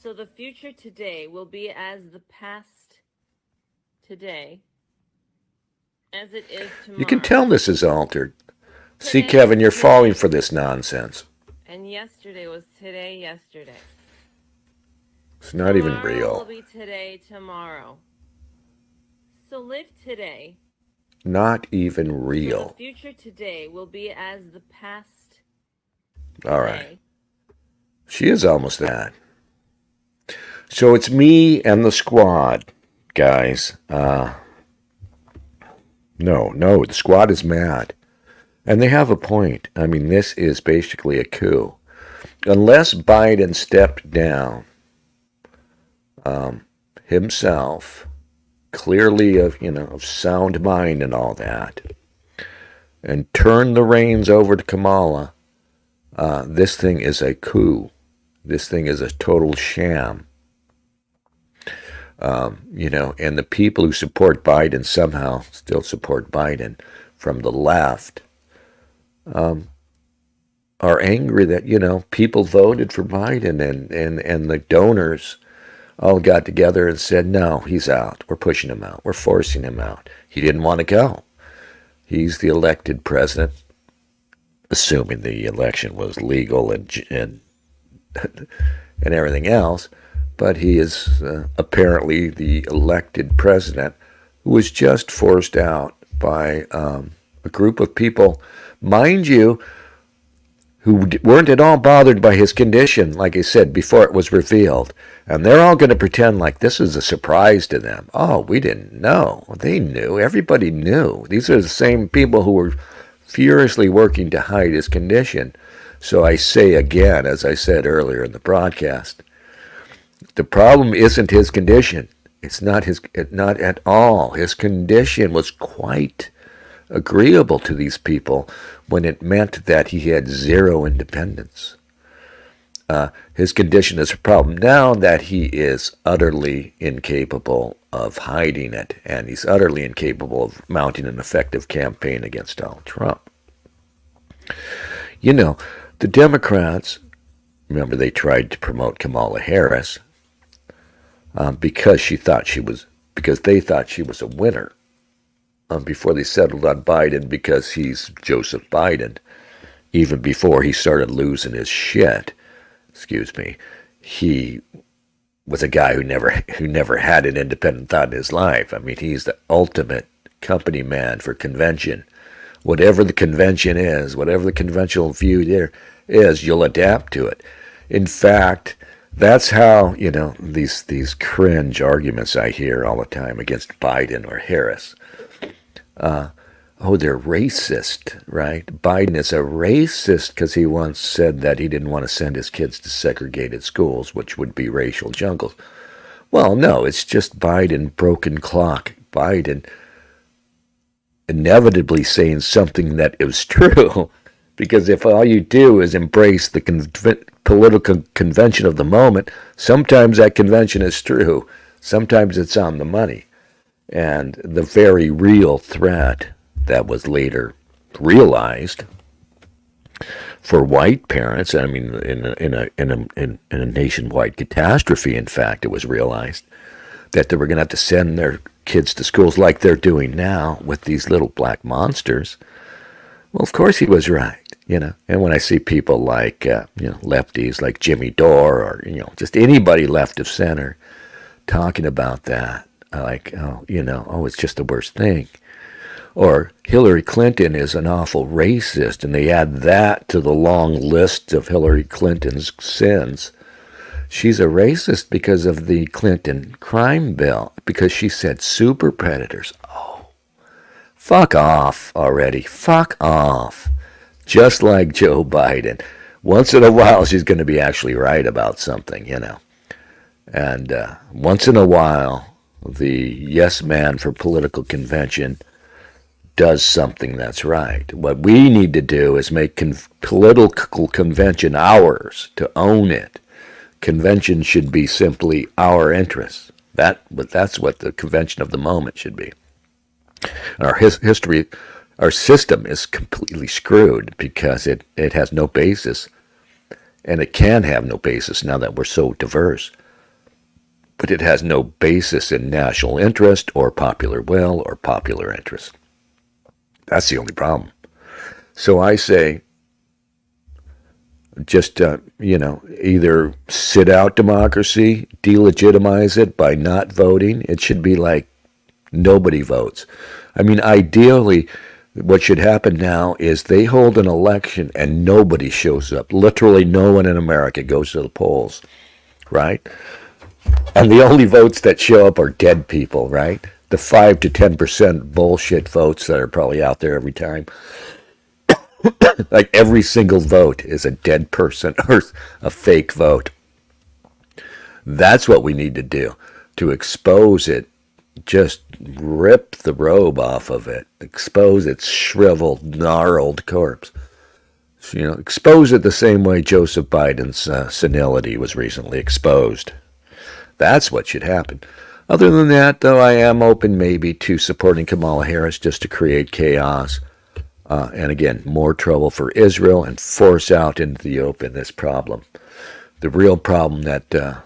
So the future today will be as the past today, as it is tomorrow. You can tell this is altered. See, Kevin, you're falling for this nonsense. And yesterday was today, yesterday. It's not even Tomorrow real. will be today, tomorrow. So live today. Not even So real. the future today will be as the past today. All right. She is almost that. So it's me and the squad, guys. No, the squad is mad. And they have a point. I mean, this is basically a coup. Unless Biden stepped down himself, clearly of sound mind and all that, and turned the reins over to Kamala, this thing is a coup. This thing is a total sham. And the people who support Biden somehow still support Biden from the left are angry that, people voted for Biden and the donors all got together and said, no, he's out. We're pushing him out. We're forcing him out. He didn't want to go. He's the elected president, assuming the election was legal and everything else. But he is apparently the elected president who was just forced out by a group of people, mind you, who weren't at all bothered by his condition, like I said, before it was revealed. And they're all going to pretend like this is a surprise to them. Oh, we didn't know. They knew. Everybody knew. These are the same people who were furiously working to hide his condition. So I say again, as I said earlier in the broadcast, the problem isn't his condition. It's not at all. His condition was quite agreeable to these people when it meant that he had zero independence. His condition is a problem now that he is utterly incapable of hiding it, and he's utterly incapable of mounting an effective campaign against Donald Trump. The Democrats, remember, they tried to promote Kamala Harris because they thought she was a winner. Before they settled on Biden because he's Joseph Biden, even before he started losing his shit. He was a guy who never had an independent thought in his life. I mean, he's the ultimate company man for convention. Whatever the convention is, whatever the conventional view there is, you'll adapt to it. In fact, that's how, these cringe arguments I hear all the time against Biden or Harris. They're racist, right? Biden is a racist because he once said that he didn't want to send his kids to segregated schools, which would be racial jungles. Well, no, it's just Biden, broken clock. Biden inevitably saying something that is true. Because if all you do is embrace the political convention of the moment, sometimes that convention is true. Sometimes it's on the money. And the very real threat that was later realized for white parents, I mean, in a nationwide catastrophe, in fact, it was realized that they were going to have to send their kids to schools like they're doing now with these little black monsters. Well, of course he was right, you know. And when I see people like, lefties like Jimmy Dore or, just anybody left of center talking about that, like, it's just the worst thing. Or Hillary Clinton is an awful racist, and they add that to the long list of Hillary Clinton's sins. She's a racist because of the Clinton crime bill, because she said super predators. Oh, fuck off already. Fuck off. Just like Joe Biden. Once in a while, she's going to be actually right about something, And once in a while, the yes man for political convention does something that's right. What we need to do is make political convention ours, to own it. Convention should be simply our interests. That's what the convention of the moment should be. Our history, our system is completely screwed because it has no basis, and it can have no basis now that we're so diverse. But it has no basis in national interest or popular will or popular interest. That's the only problem. So I say, just, either sit out democracy, delegitimize it by not voting. It should be like nobody votes. I mean, ideally, what should happen now is they hold an election and nobody shows up. Literally no one in America goes to the polls, right? And the only votes that show up are dead people, right? The 5 to 10% bullshit votes that are probably out there every time. Like every single vote is a dead person or a fake vote. That's what we need to do to expose it. Just rip the robe off of it. Expose its shriveled, gnarled corpse. Expose it the same way Joseph Biden's senility was recently exposed. That's what should happen. Other than that, though, I am open maybe to supporting Kamala Harris just to create chaos. And again, more trouble for Israel and force out into the open this problem. The real problem that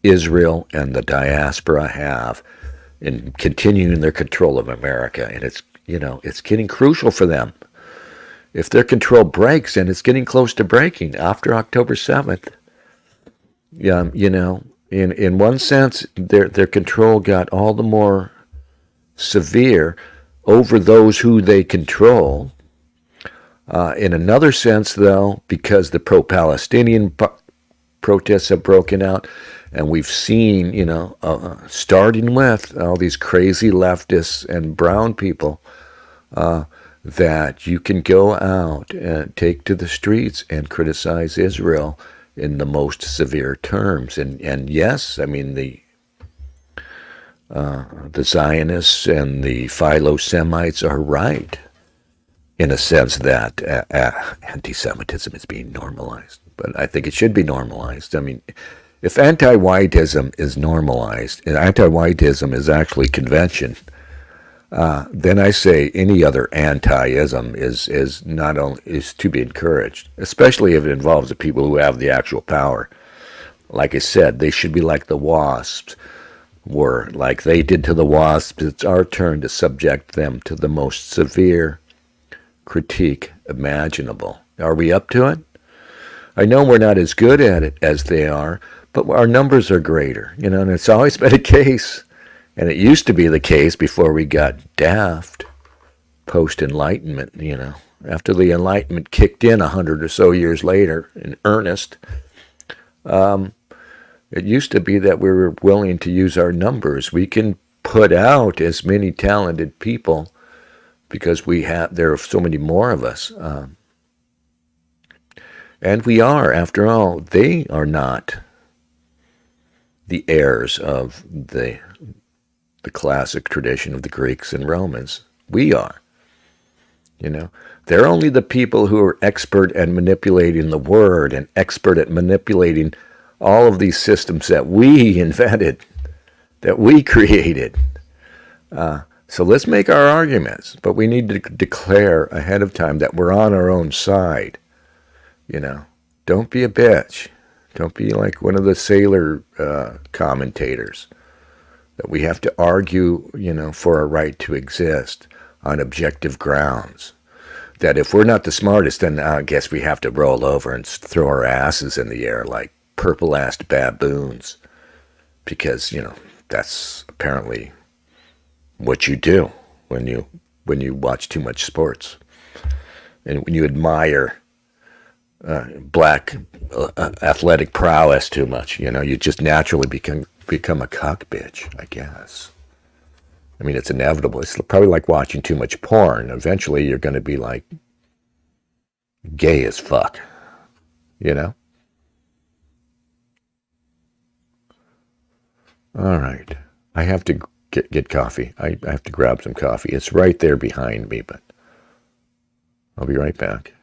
Israel and the diaspora have in continuing their control of America. And it's getting crucial for them. If their control breaks, and it's getting close to breaking after October 7th, in one sense, their control got all the more severe over those who they control. In another sense, though, because the pro-Palestinian protests have broken out, and we've seen, starting with all these crazy leftists and brown people, that you can go out and take to the streets and criticize Israel in the most severe terms. And yes, I mean, the Zionists and the Philo-Semites are right in a sense that anti-Semitism is being normalized. But I think it should be normalized. I mean, if anti-whiteism is normalized, and anti-whiteism is actually convention, then I say any other anti-ism is to be encouraged, especially if it involves the people who have the actual power. Like I said, they should be like the WASPs were. Like they did to the WASPs, it's our turn to subject them to the most severe critique imaginable. Are we up to it? I know we're not as good at it as they are, but our numbers are greater, and it's always been a case. And it used to be the case before we got daft, post-Enlightenment, After the Enlightenment kicked in 100 or so years later in earnest, it used to be that we were willing to use our numbers. We can put out as many talented people because there are so many more of us. And we are, after all, they are not the heirs of the classic tradition of the Greeks and Romans. We are. They're only the people who are expert at manipulating the word and expert at manipulating all of these systems that we invented, that we created. So let's make our arguments, but we need to declare ahead of time that we're on our own side. You know, don't be a bitch. Don't be like one of the sailor commentators, that we have to argue, you know, for a right to exist on objective grounds. That if we're not the smartest, then I guess we have to roll over and throw our asses in the air like purple-assed baboons. Because, you know, that's apparently what you do when you watch too much sports. And when you admire black athletic prowess too much, you know, you just naturally become a cock bitch, I guess. I mean, it's inevitable. It's probably like watching too much porn. Eventually, you're going to be like gay as fuck, you know? All right. I have to get coffee. I have to grab some coffee. It's right there behind me, but I'll be right back.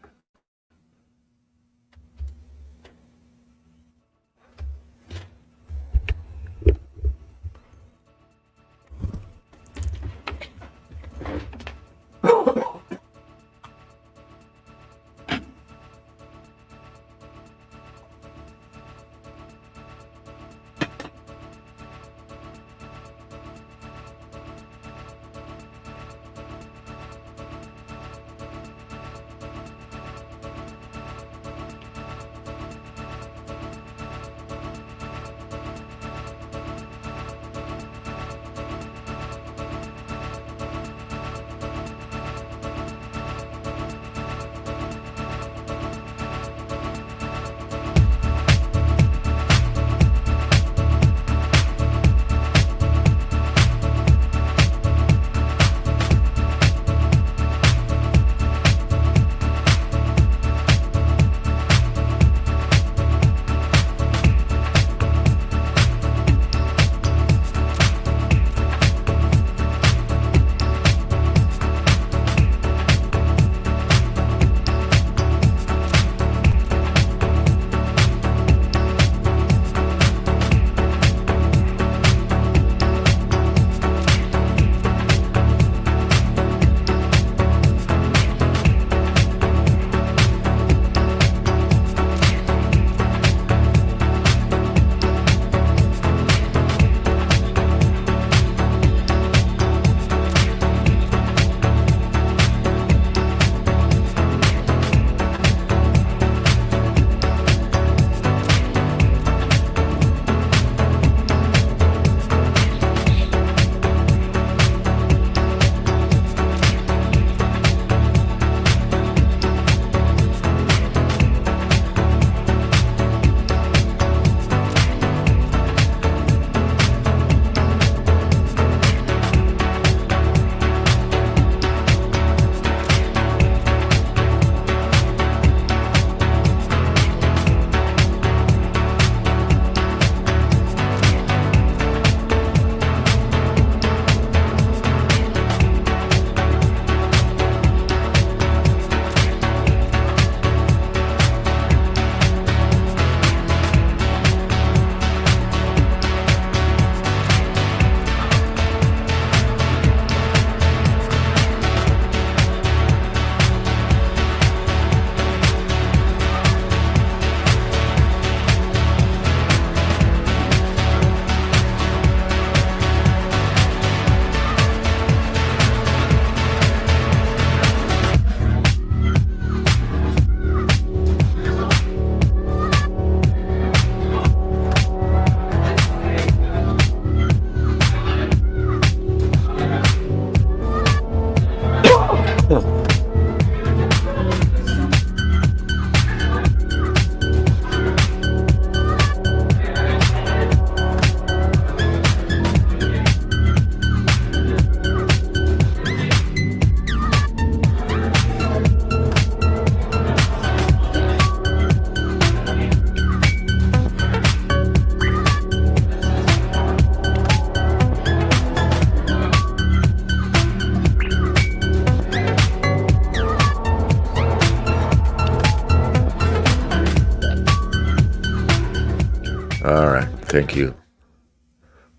All right. Thank you,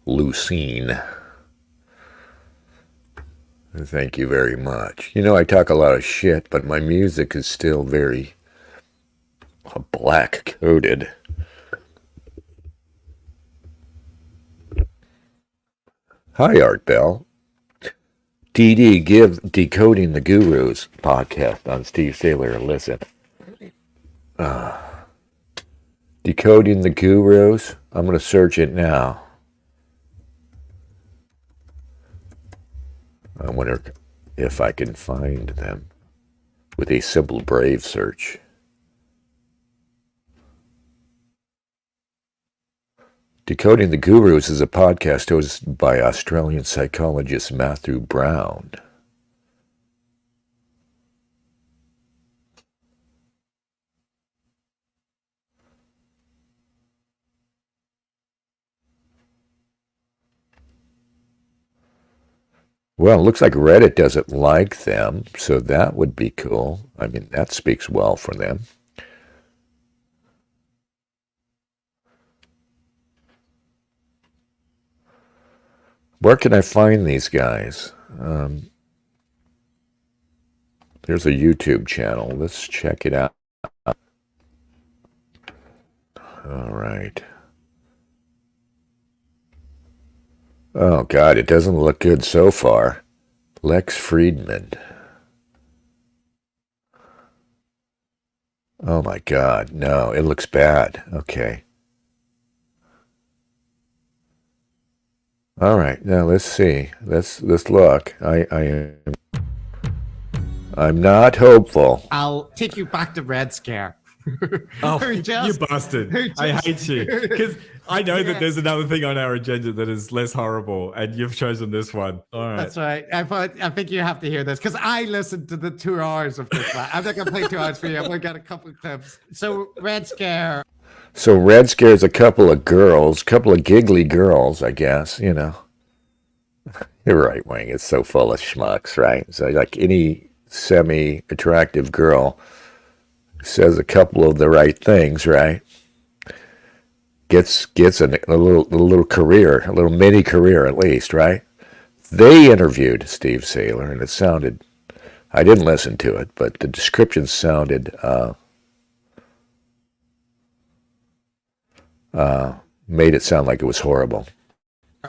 Lucine. Thank you very much. You know, I talk a lot of shit, but my music is still very black-coded. Hi, Art Bell. DD, give Decoding the Gurus podcast on Steve Saylor a listen. Decoding the Gurus. I'm going to search it now. I wonder if I can find them with a simple Brave search. Decoding the Gurus is a podcast hosted by Australian psychologist Matthew Brown. Well, it looks like Reddit doesn't like them, so that would be cool. I mean, that speaks well for them. Where can I find these guys? There's a YouTube channel. Let's check it out. All right. Oh, God, it doesn't look good so far. Lex Friedman. Oh, my God. No, it looks bad. Okay. All right, now let's see. Let's look. I'm not hopeful. I'll take you back to Red Scare. Oh, you bastard. I hate you. Because I know that there's another thing on our agenda that is less horrible, and you've chosen this one. All right. That's right. I think you have to hear this because I listened to the 2 hours of this. I'm not going to play 2 hours for you. I'm going to get a couple of clips. So, Red Scare. So, Red Scare's a couple of girls, couple of giggly girls, I guess, you know. You're right, Wing. It's so full of schmucks, right? So, like any semi-attractive girl says a couple of the right things, right? Gets a little career, a little mini career at least, right? They interviewed Steve Saylor, and it sounded, I didn't listen to it, but the description sounded, made it sound like it was horrible.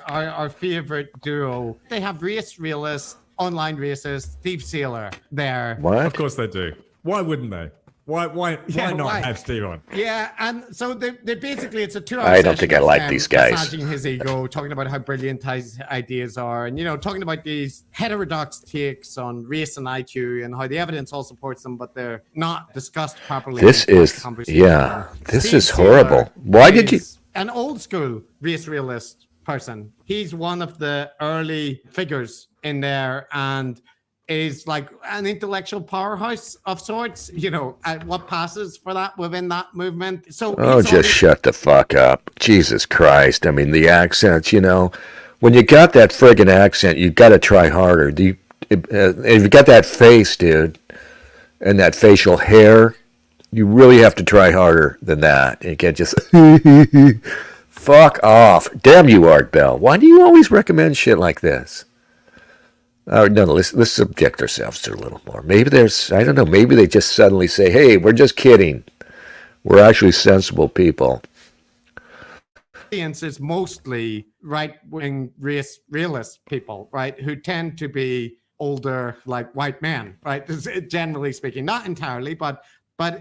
Our favorite duo. They have race realist, online racist, Steve Saylor there. What? Of course they do. Why wouldn't they? Why not have Steve on? Yeah, and so they basically, it's a 2-hour I don't think I like these guys. Massaging his ego, talking about how brilliant his ideas are, and, you know, talking about these heterodox takes on race and IQ and how the evidence all supports them, but they're not discussed properly. This is, yeah, this is horrible. Why did you? An old school race realist person. He's one of the early figures in there and is like an intellectual powerhouse of sorts, you know, what passes for that within that movement. So just shut the fuck up. Jesus Christ. I mean, the accents, you know, when you got that friggin' accent, you got to try harder. If you got that face, dude, and that facial hair, you really have to try harder than that. You can't just fuck off. Damn you, Art Bell. Why do you always recommend shit like this? No, let's subject ourselves to a little more. Maybe there's, I don't know, maybe they just suddenly say, hey, we're just kidding. We're actually sensible people. Audience is mostly right-wing race realist people, right, who tend to be older, like white men, right, generally speaking. Not entirely, but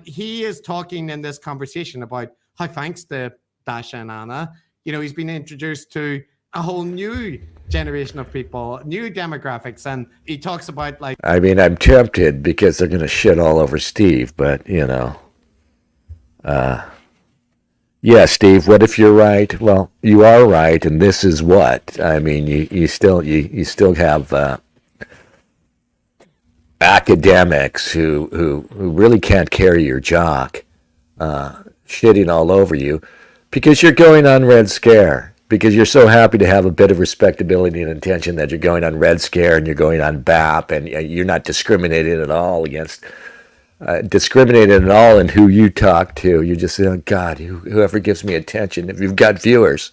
he is talking in this conversation about how, thanks to Dasha and Anna, you know, he's been introduced to a whole new generation of people, new demographics, and he talks about, like, I mean, I'm tempted because they're gonna shit all over Steve, but you know, yeah, Steve, what if you're right? Well, you are right, and this is what I mean. You still have academics who really can't carry your jock, shitting all over you because you're going on Red Scare. Because you're so happy to have a bit of respectability and intention that you're going on Red Scare and you're going on BAP and you're not discriminating at all against, discriminating at all in who you talk to. You just say, oh, God, whoever gives me attention, if you've got viewers.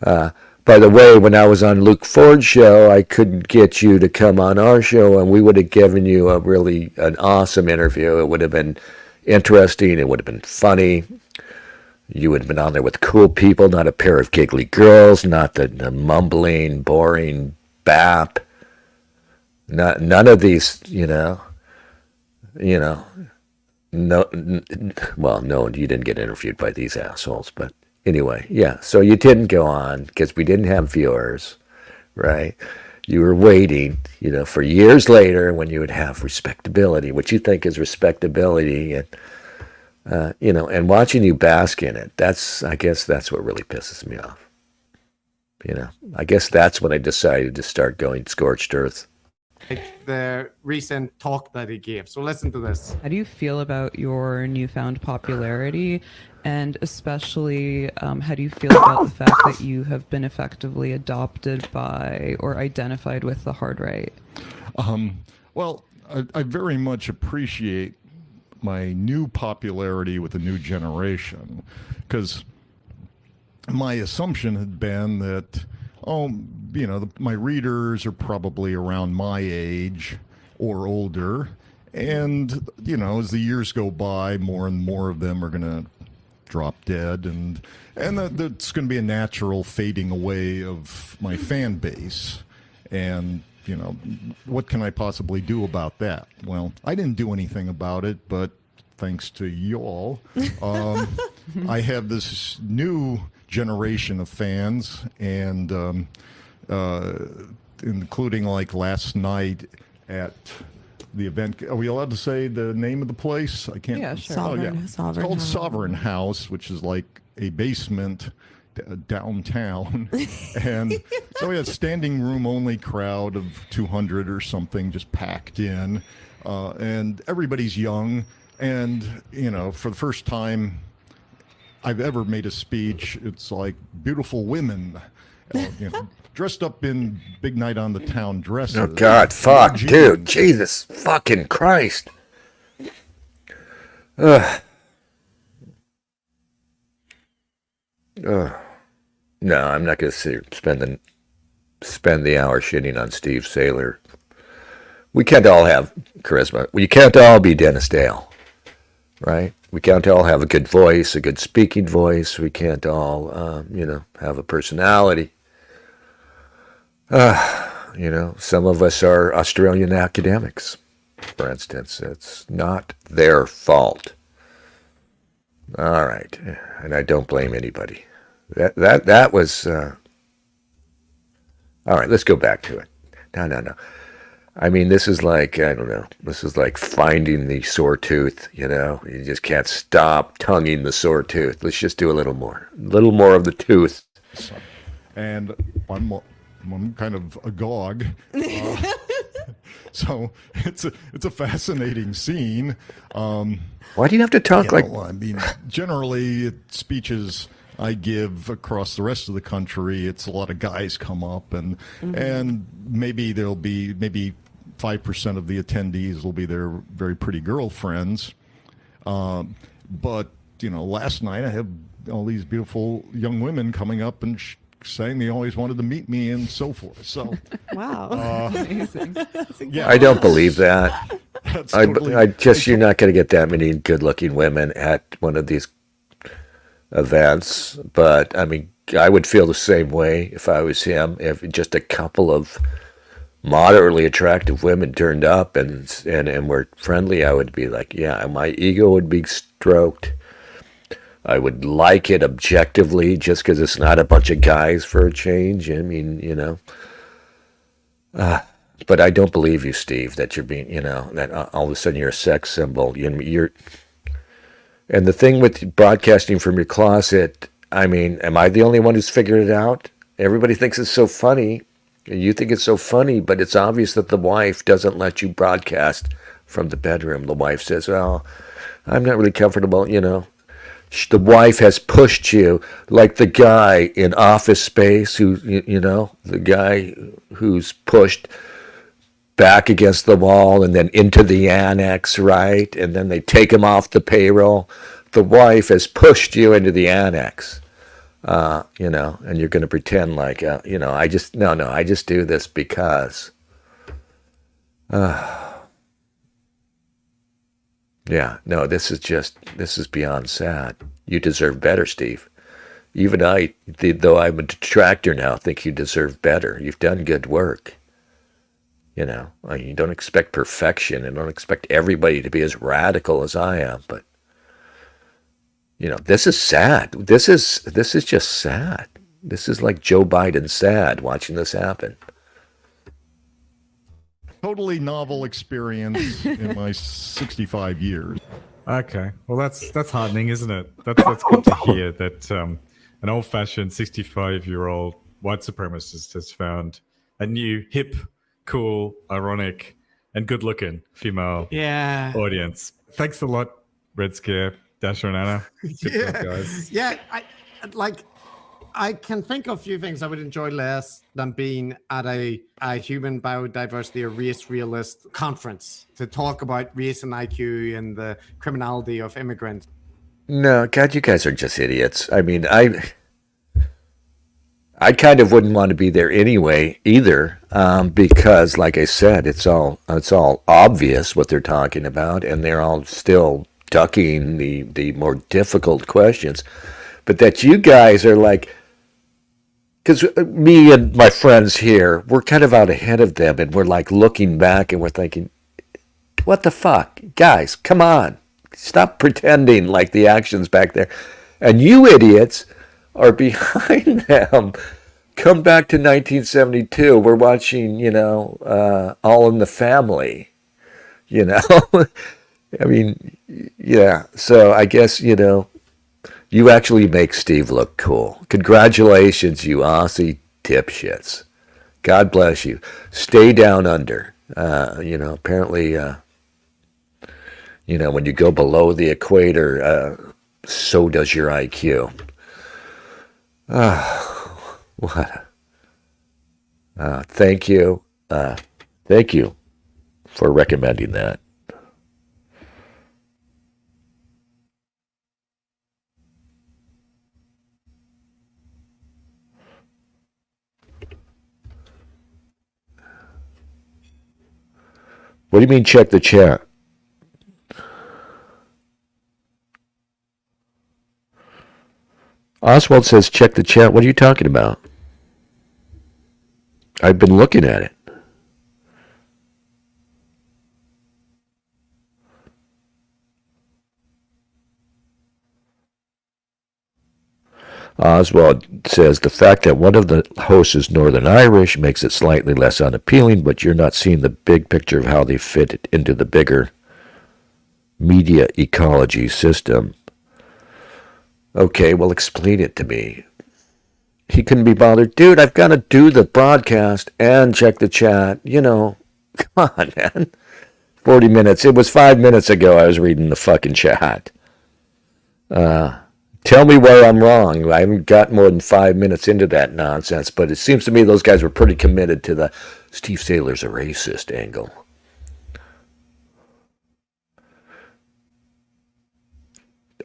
But By the way, when I was on Luke Ford's show, I couldn't get you to come on our show, and we would have given you an awesome interview. It would have been interesting. It would have been funny. You would have been on there with cool people, not a pair of giggly girls, not the mumbling, boring bap. None of these, no. Well, no, you didn't get interviewed by these assholes, but anyway, yeah. So you didn't go on because we didn't have viewers, right? You were waiting, for years later when you would have respectability, what you think is respectability, and and watching you bask in it. I guess that's what really pisses me off. I guess that's when I decided to start going scorched earth. Like the recent talk that he gave. So listen to this. How do you feel about your newfound popularity? And especially, how do you feel about the fact that you have been effectively adopted by or identified with the hard right? Well, I very much appreciate my new popularity with the new generation, because my assumption had been that, my readers are probably around my age or older, and as the years go by, more and more of them are going to drop dead, and that's going to be a natural fading away of my fan base. And what can I possibly do about that? Well, I didn't do anything about it, but thanks to y'all, I have this new generation of fans, and including like last night at the event. Are we allowed to say the name of the place? I can't. Yeah, sure. Sovereign It's called Sovereign House, which is like a basement downtown. And so we had a standing room only crowd of 200 or something just packed in, and everybody's young, and for the first time I've ever made a speech, it's like beautiful women, dressed up in big night on the town dresses. Oh, God, fuck, dude, Jesus fucking Christ. No, I'm not going to spend the hour shitting on Steve Saylor. We can't all have charisma. We can't all be Dennis Dale, right? We can't all have a good voice, a good speaking voice. We can't all, have a personality. Some of us are Australian academics, for instance. It's not their fault. All right, and I don't blame anybody. That was. All right, let's go back to it. No. I mean, this is like, I don't know, this is like finding the sore tooth, You just can't stop tonguing the sore tooth. Let's just do a little more of the tooth. And I'm kind of agog. So it's a fascinating scene. Why do you have to talk like... I mean, generally, speeches I give across the rest of the country, it's a lot of guys come up, and maybe there'll be 5% of the attendees will be their very pretty girlfriends. But last night I had all these beautiful young women coming up and saying they always wanted to meet me and so forth. So Wow. Amazing. yeah, I don't believe that. that's totally, You're not going to get that many good-looking women at one of these events. But I mean, I would feel the same way if I was him. If just a couple of moderately attractive women turned up and were friendly, I would be like, yeah, my ego would be stroked. I would like it objectively, just because it's not a bunch of guys for a change. I mean, but I don't believe you, Steve, that you're being, that all of a sudden you're a sex symbol. You're, and the thing with broadcasting from your closet, I mean, am I the only one who's figured it out? Everybody thinks it's so funny. You think it's so funny, but it's obvious that the wife doesn't let you broadcast from the bedroom. The wife says, well, I'm not really comfortable, The wife has pushed you like the guy in Office Space who, the guy who's pushed back against the wall and then into the annex, right? And then they take him off the payroll. The wife has pushed you into the annex. And you're going to pretend like, I just, no, I just do this because, yeah, no, this is beyond sad. You deserve better, Steve. Even I, though I'm a detractor now, think you deserve better. You've done good work. You don't expect perfection and don't expect everybody to be as radical as I am, but this is sad. This is just sad. This is like Joe Biden sad watching this happen. Totally novel experience in my 65 years. Okay, well that's heartening, isn't it? That's good to hear that an old-fashioned 65-year-old white supremacist has found a new, hip, cool, ironic, and good-looking female audience. Thanks a lot, Red Scare, Dasher and Anna. Good job, guys. Yeah. I can think of a few things I would enjoy less than being at a human biodiversity or race realist conference to talk about race and IQ and the criminality of immigrants. No, God, you guys are just idiots. I mean, I kind of wouldn't want to be there anyway either, because, like I said, it's all obvious what they're talking about, and they're all still ducking the more difficult questions. But that you guys are like, because me and my friends here, we're kind of out ahead of them, and we're like looking back and we're thinking, what the fuck? Guys, come on. Stop pretending like the action's back there. And you idiots are behind them. Come back to 1972. We're watching, All in the Family. I mean, yeah. So I guess, you actually make Steve look cool. Congratulations, you Aussie dipshits. God bless you. Stay down under. Apparently, when you go below the equator, so does your IQ. What? Thank you. Thank you for recommending that. What do you mean check the chat? Oswald says check the chat. What are you talking about? I've been looking at it. Oswald says the fact that one of the hosts is Northern Irish makes it slightly less unappealing, but you're not seeing the big picture of how they fit into the bigger media ecology system. Okay, well, explain it to me. He couldn't be bothered. Dude, I've got to do the broadcast and check the chat. Come on, man. 40 minutes. It was 5 minutes ago I was reading the fucking chat. Tell me where I'm wrong. I haven't got more than 5 minutes into that nonsense, but it seems to me those guys were pretty committed to the Steve Saylor's a racist angle.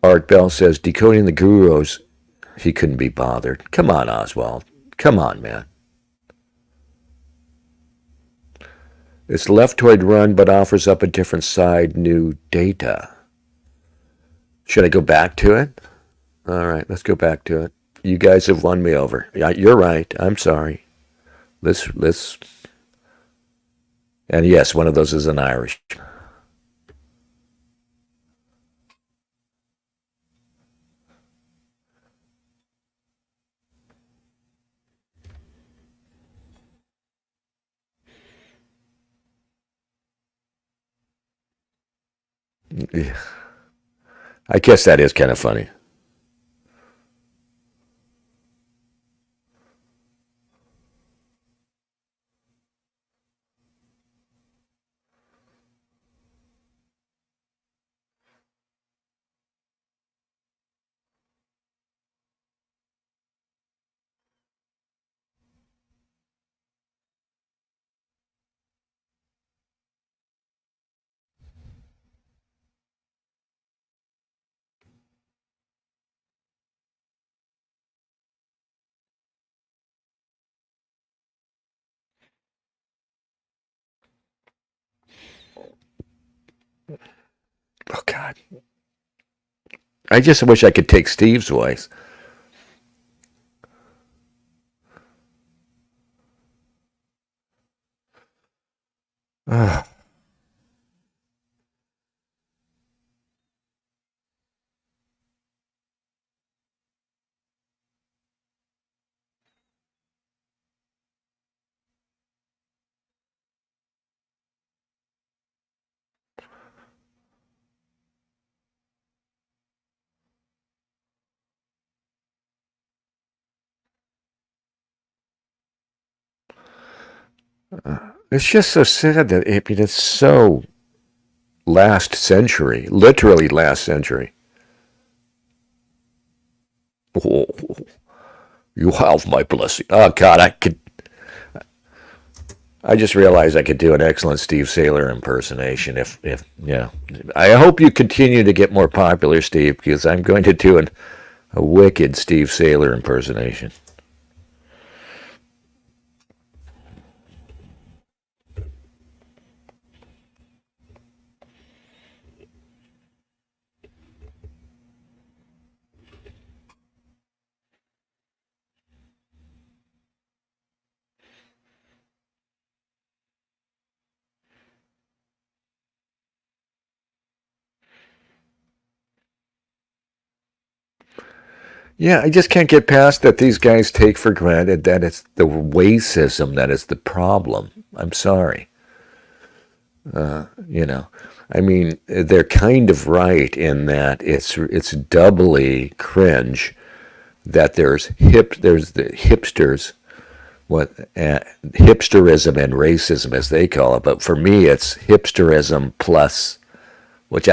Art Bell says, decoding the gurus, he couldn't be bothered. Come on, Oswald. Come on, man. It's leftoid run, but offers up a different side, new data. Should I go back to it? All right, let's go back to it. You guys have won me over. Yeah, you're right. I'm sorry. Let's. And yes, one of those is an Irish. Yeah. I guess that is kind of funny. Oh, God. I just wish I could take Steve's voice. It's just so sad that it's so last century, literally last century. Oh, you have my blessing. Oh, God, I just realized I could do an excellent Steve Saylor impersonation if yeah. I hope you continue to get more popular, Steve, because I'm going to do a wicked Steve Saylor impersonation. Yeah, I just can't get past that these guys take for granted that it's the racism that is the problem. I'm sorry. You know, I mean, they're kind of right in that it's doubly cringe that there's the hipsters, hipsterism and racism as they call it. But for me, it's hipsterism plus, what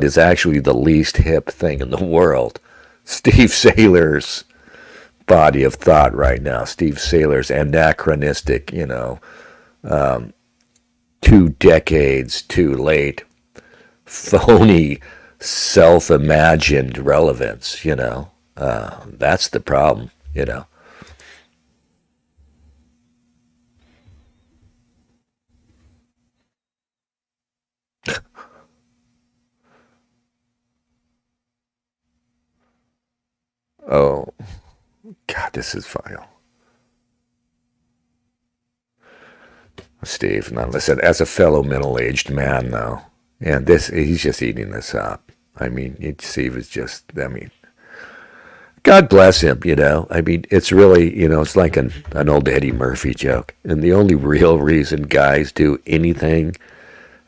is actually the least hip thing in the world. Steve Saylor's body of thought right now. Steve Saylor's anachronistic, 2 decades too late, phony, self-imagined relevance. That's the problem. Oh, God, this is vile. Steve, now listen, as a fellow middle-aged man, though, and he's just eating this up. I mean, Steve is just, I mean, God bless him. I mean, it's really, it's like an old Eddie Murphy joke. And the only real reason guys do anything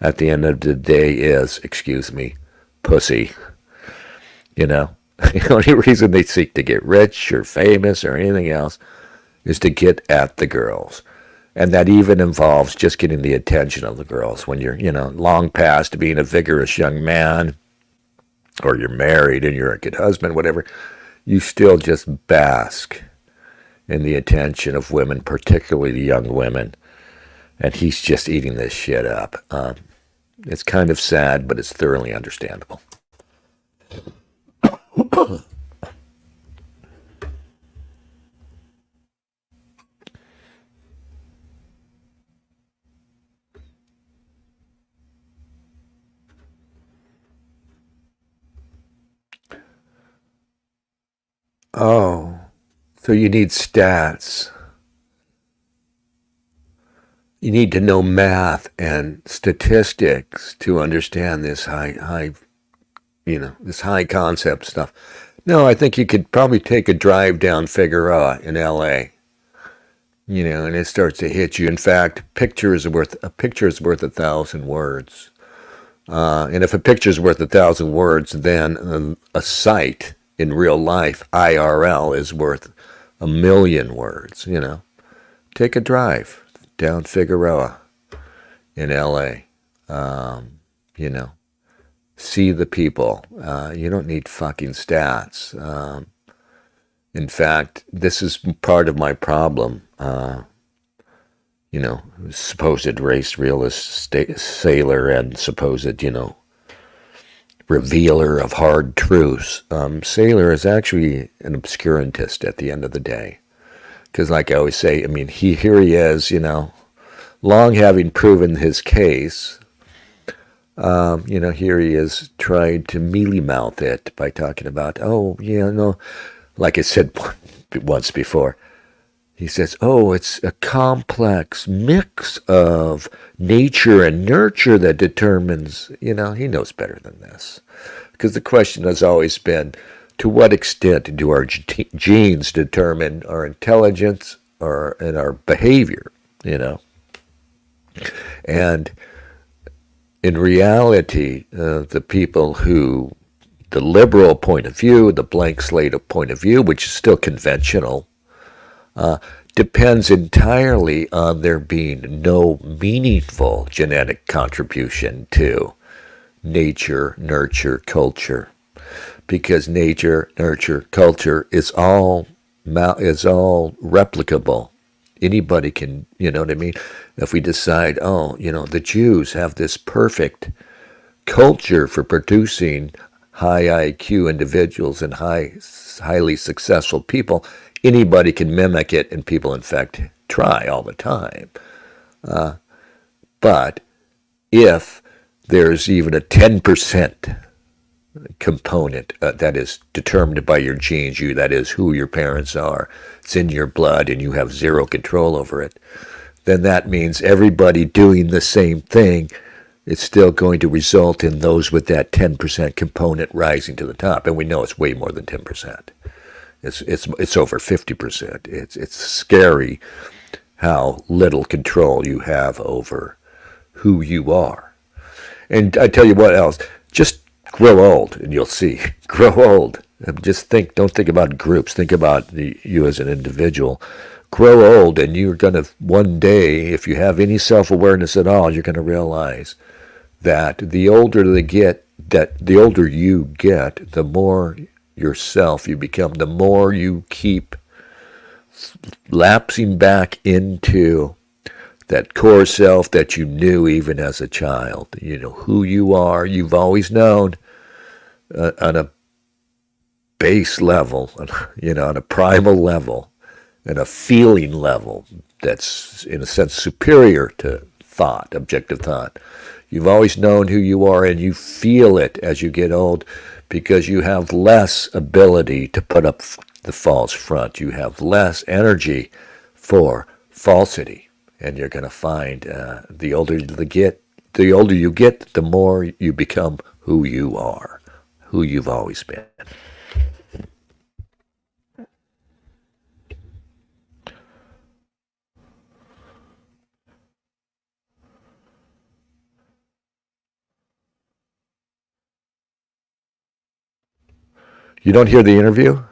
at the end of the day is, excuse me, pussy. The only reason they seek to get rich or famous or anything else is to get at the girls. And that even involves just getting the attention of the girls when you're, long past being a vigorous young man, or you're married and you're a good husband, whatever. You still just bask in the attention of women, particularly young women. And he's just eating this shit up. It's kind of sad, but it's thoroughly understandable. Oh, so you need stats. You need to know math and statistics to understand this this high concept stuff. No, I think you could probably take a drive down Figueroa in LA, and it starts to hit you. In fact, a picture is worth 1,000 words. And if a picture is worth 1,000 words, then a site in real life, IRL, is worth 1,000,000 words. Take a drive down Figueroa in LA. See the people. You don't need fucking stats. In fact, this is part of my problem. Supposed race realist Saylor and supposed, revealer of hard truths. Saylor is actually an obscurantist at the end of the day. Because like I always say, I mean, here he is, long having proven his case, Here he is trying to mealy mouth it by talking about, oh, yeah, no, like I said once before. He says, oh, it's a complex mix of nature and nurture that determines, he knows better than this. Because the question has always been, to what extent do our genes determine our intelligence and our behavior, And in reality, the people who, the liberal point of view, the blank slate of point of view, which is still conventional, depends entirely on there being no meaningful genetic contribution to nature, nurture, culture. Because nature, nurture, culture is all replicable. Anybody can, you know what I mean? If we decide, the Jews have this perfect culture for producing high IQ individuals and highly successful people, anybody can mimic it, and people, in fact, try all the time. But if there's even a 10% component that is determined by your genes, that is who your parents are, it's in your blood and you have zero control over it, then that means everybody doing the same thing, it's still going to result in those with that 10% component rising to the top. And we know it's way more than 10%. It's over 50%. It's scary how little control you have over who you are. And I tell you what else, just grow old and you'll see. Grow old. Don't think about groups. Think about you as an individual. Grow old, and you're going to, one day, if you have any self-awareness at all, you're going to realize that the older you get, the more yourself you become, the more you keep lapsing back into that core self that you knew even as a child. Who you are, you've always known on a base level, on a primal level, and a feeling level that's, in a sense, superior to thought, objective thought. You've always known who you are, and you feel it as you get old because you have less ability to put up the false front. You have less energy for falsity, and you're going to find the older you get, the more you become who you are, who you've always been. You don't hear the interview?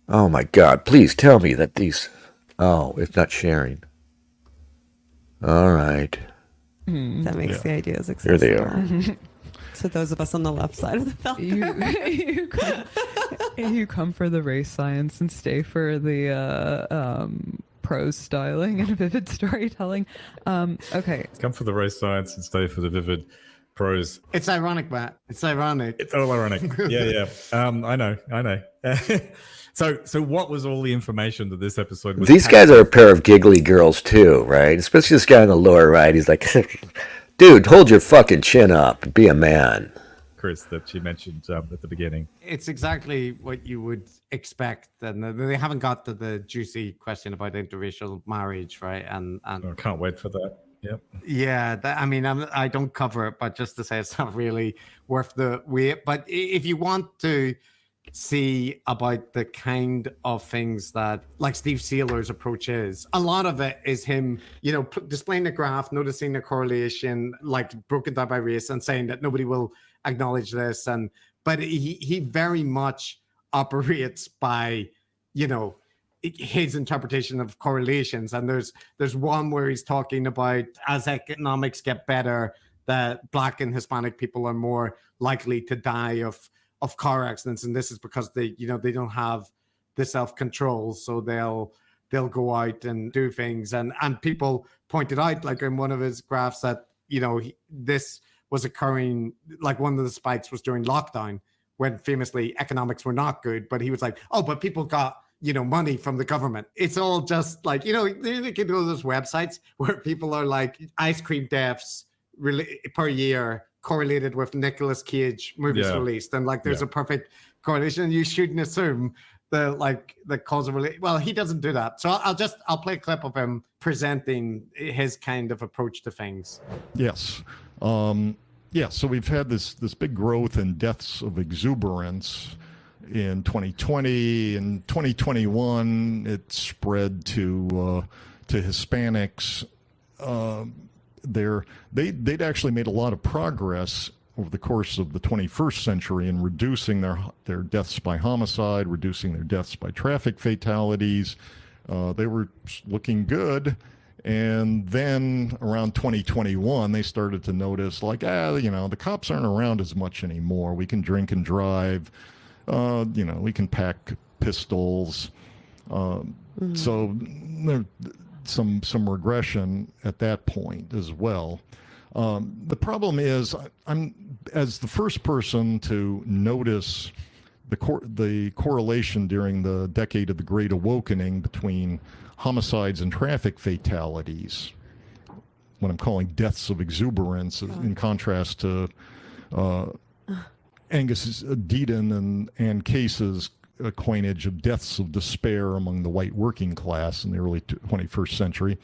Oh my God, please tell me that these... Oh, it's not sharing. All right. That makes the ideas Here accessible. they are. To those of us on the left side of the belt. You come for the race science and stay for the prose styling and vivid storytelling. Okay. Come for the race science and stay for the vivid prose. It's ironic, Matt. It's ironic. It's all ironic. Yeah. I know. So what was all the information that this episode was? These guys are a pair of giggly girls too, right? Especially this guy on the lower right. He's like, dude, hold your fucking chin up. Be a man. Chris, that you mentioned at the beginning. It's exactly what you would expect. And they haven't got to the juicy question about interracial marriage, right? And I can't wait for that. Yep. Yeah, I don't cover it, but just to say it's not really worth the wait. But if you want to see about the kind of things that, like Steve Sealer's approach is, a lot of it is him, displaying the graph, noticing the correlation, like broken down by race, and saying that nobody will acknowledge this. But he very much operates by, his interpretation of correlations. And there's one where he's talking about, as economics get better, that Black and Hispanic people are more likely to die of car accidents, and this is because they don't have the self-control, so they'll go out and do things. And people pointed out, like in one of his graphs, that this was occurring, like one of the spikes was during lockdown, when famously economics were not good, but he was like, oh, but people got money from the government. It's all just like, they can go to those websites where people are like, ice cream deaths per year correlated with Nicolas Cage movies Yeah. released, and like there's Yeah. a perfect correlation. You shouldn't assume the causal relation. Well, he doesn't do that. So I'll play a clip of him presenting his kind of approach to things. Yes. So we've had this big growth in deaths of exuberance in 2020. In 2021, it spread to Hispanics. They'd actually made a lot of progress over the course of the 21st century in reducing their deaths by homicide, reducing their deaths by traffic fatalities. They were looking good. And then around 2021, they started to notice, like, the cops aren't around as much anymore. We can drink and drive. We can pack pistols. So there's some regression at that point as well. The problem is, I'm as the first person to notice the correlation during the decade of the Great Awakening between homicides and traffic fatalities, what I'm calling deaths of exuberance, in contrast to Angus Deaton and Ann Case's coinage of deaths of despair among the white working class in the early 21st century.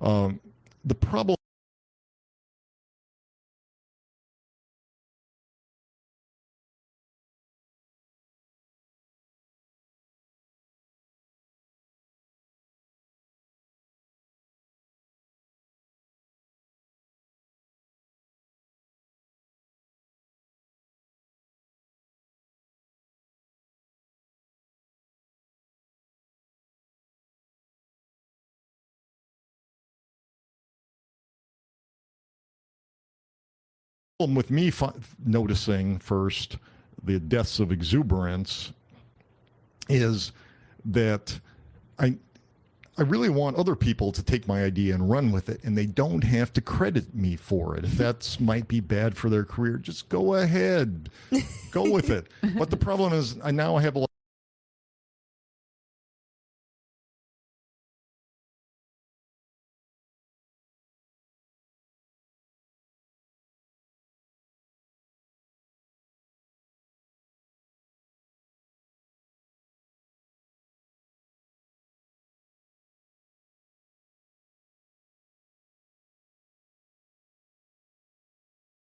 The problem with me noticing first the deaths of exuberance is that I really want other people to take my idea and run with it, and they don't have to credit me for it. If that might be bad for their career, just go ahead, go with it. But the problem is, I have a lot.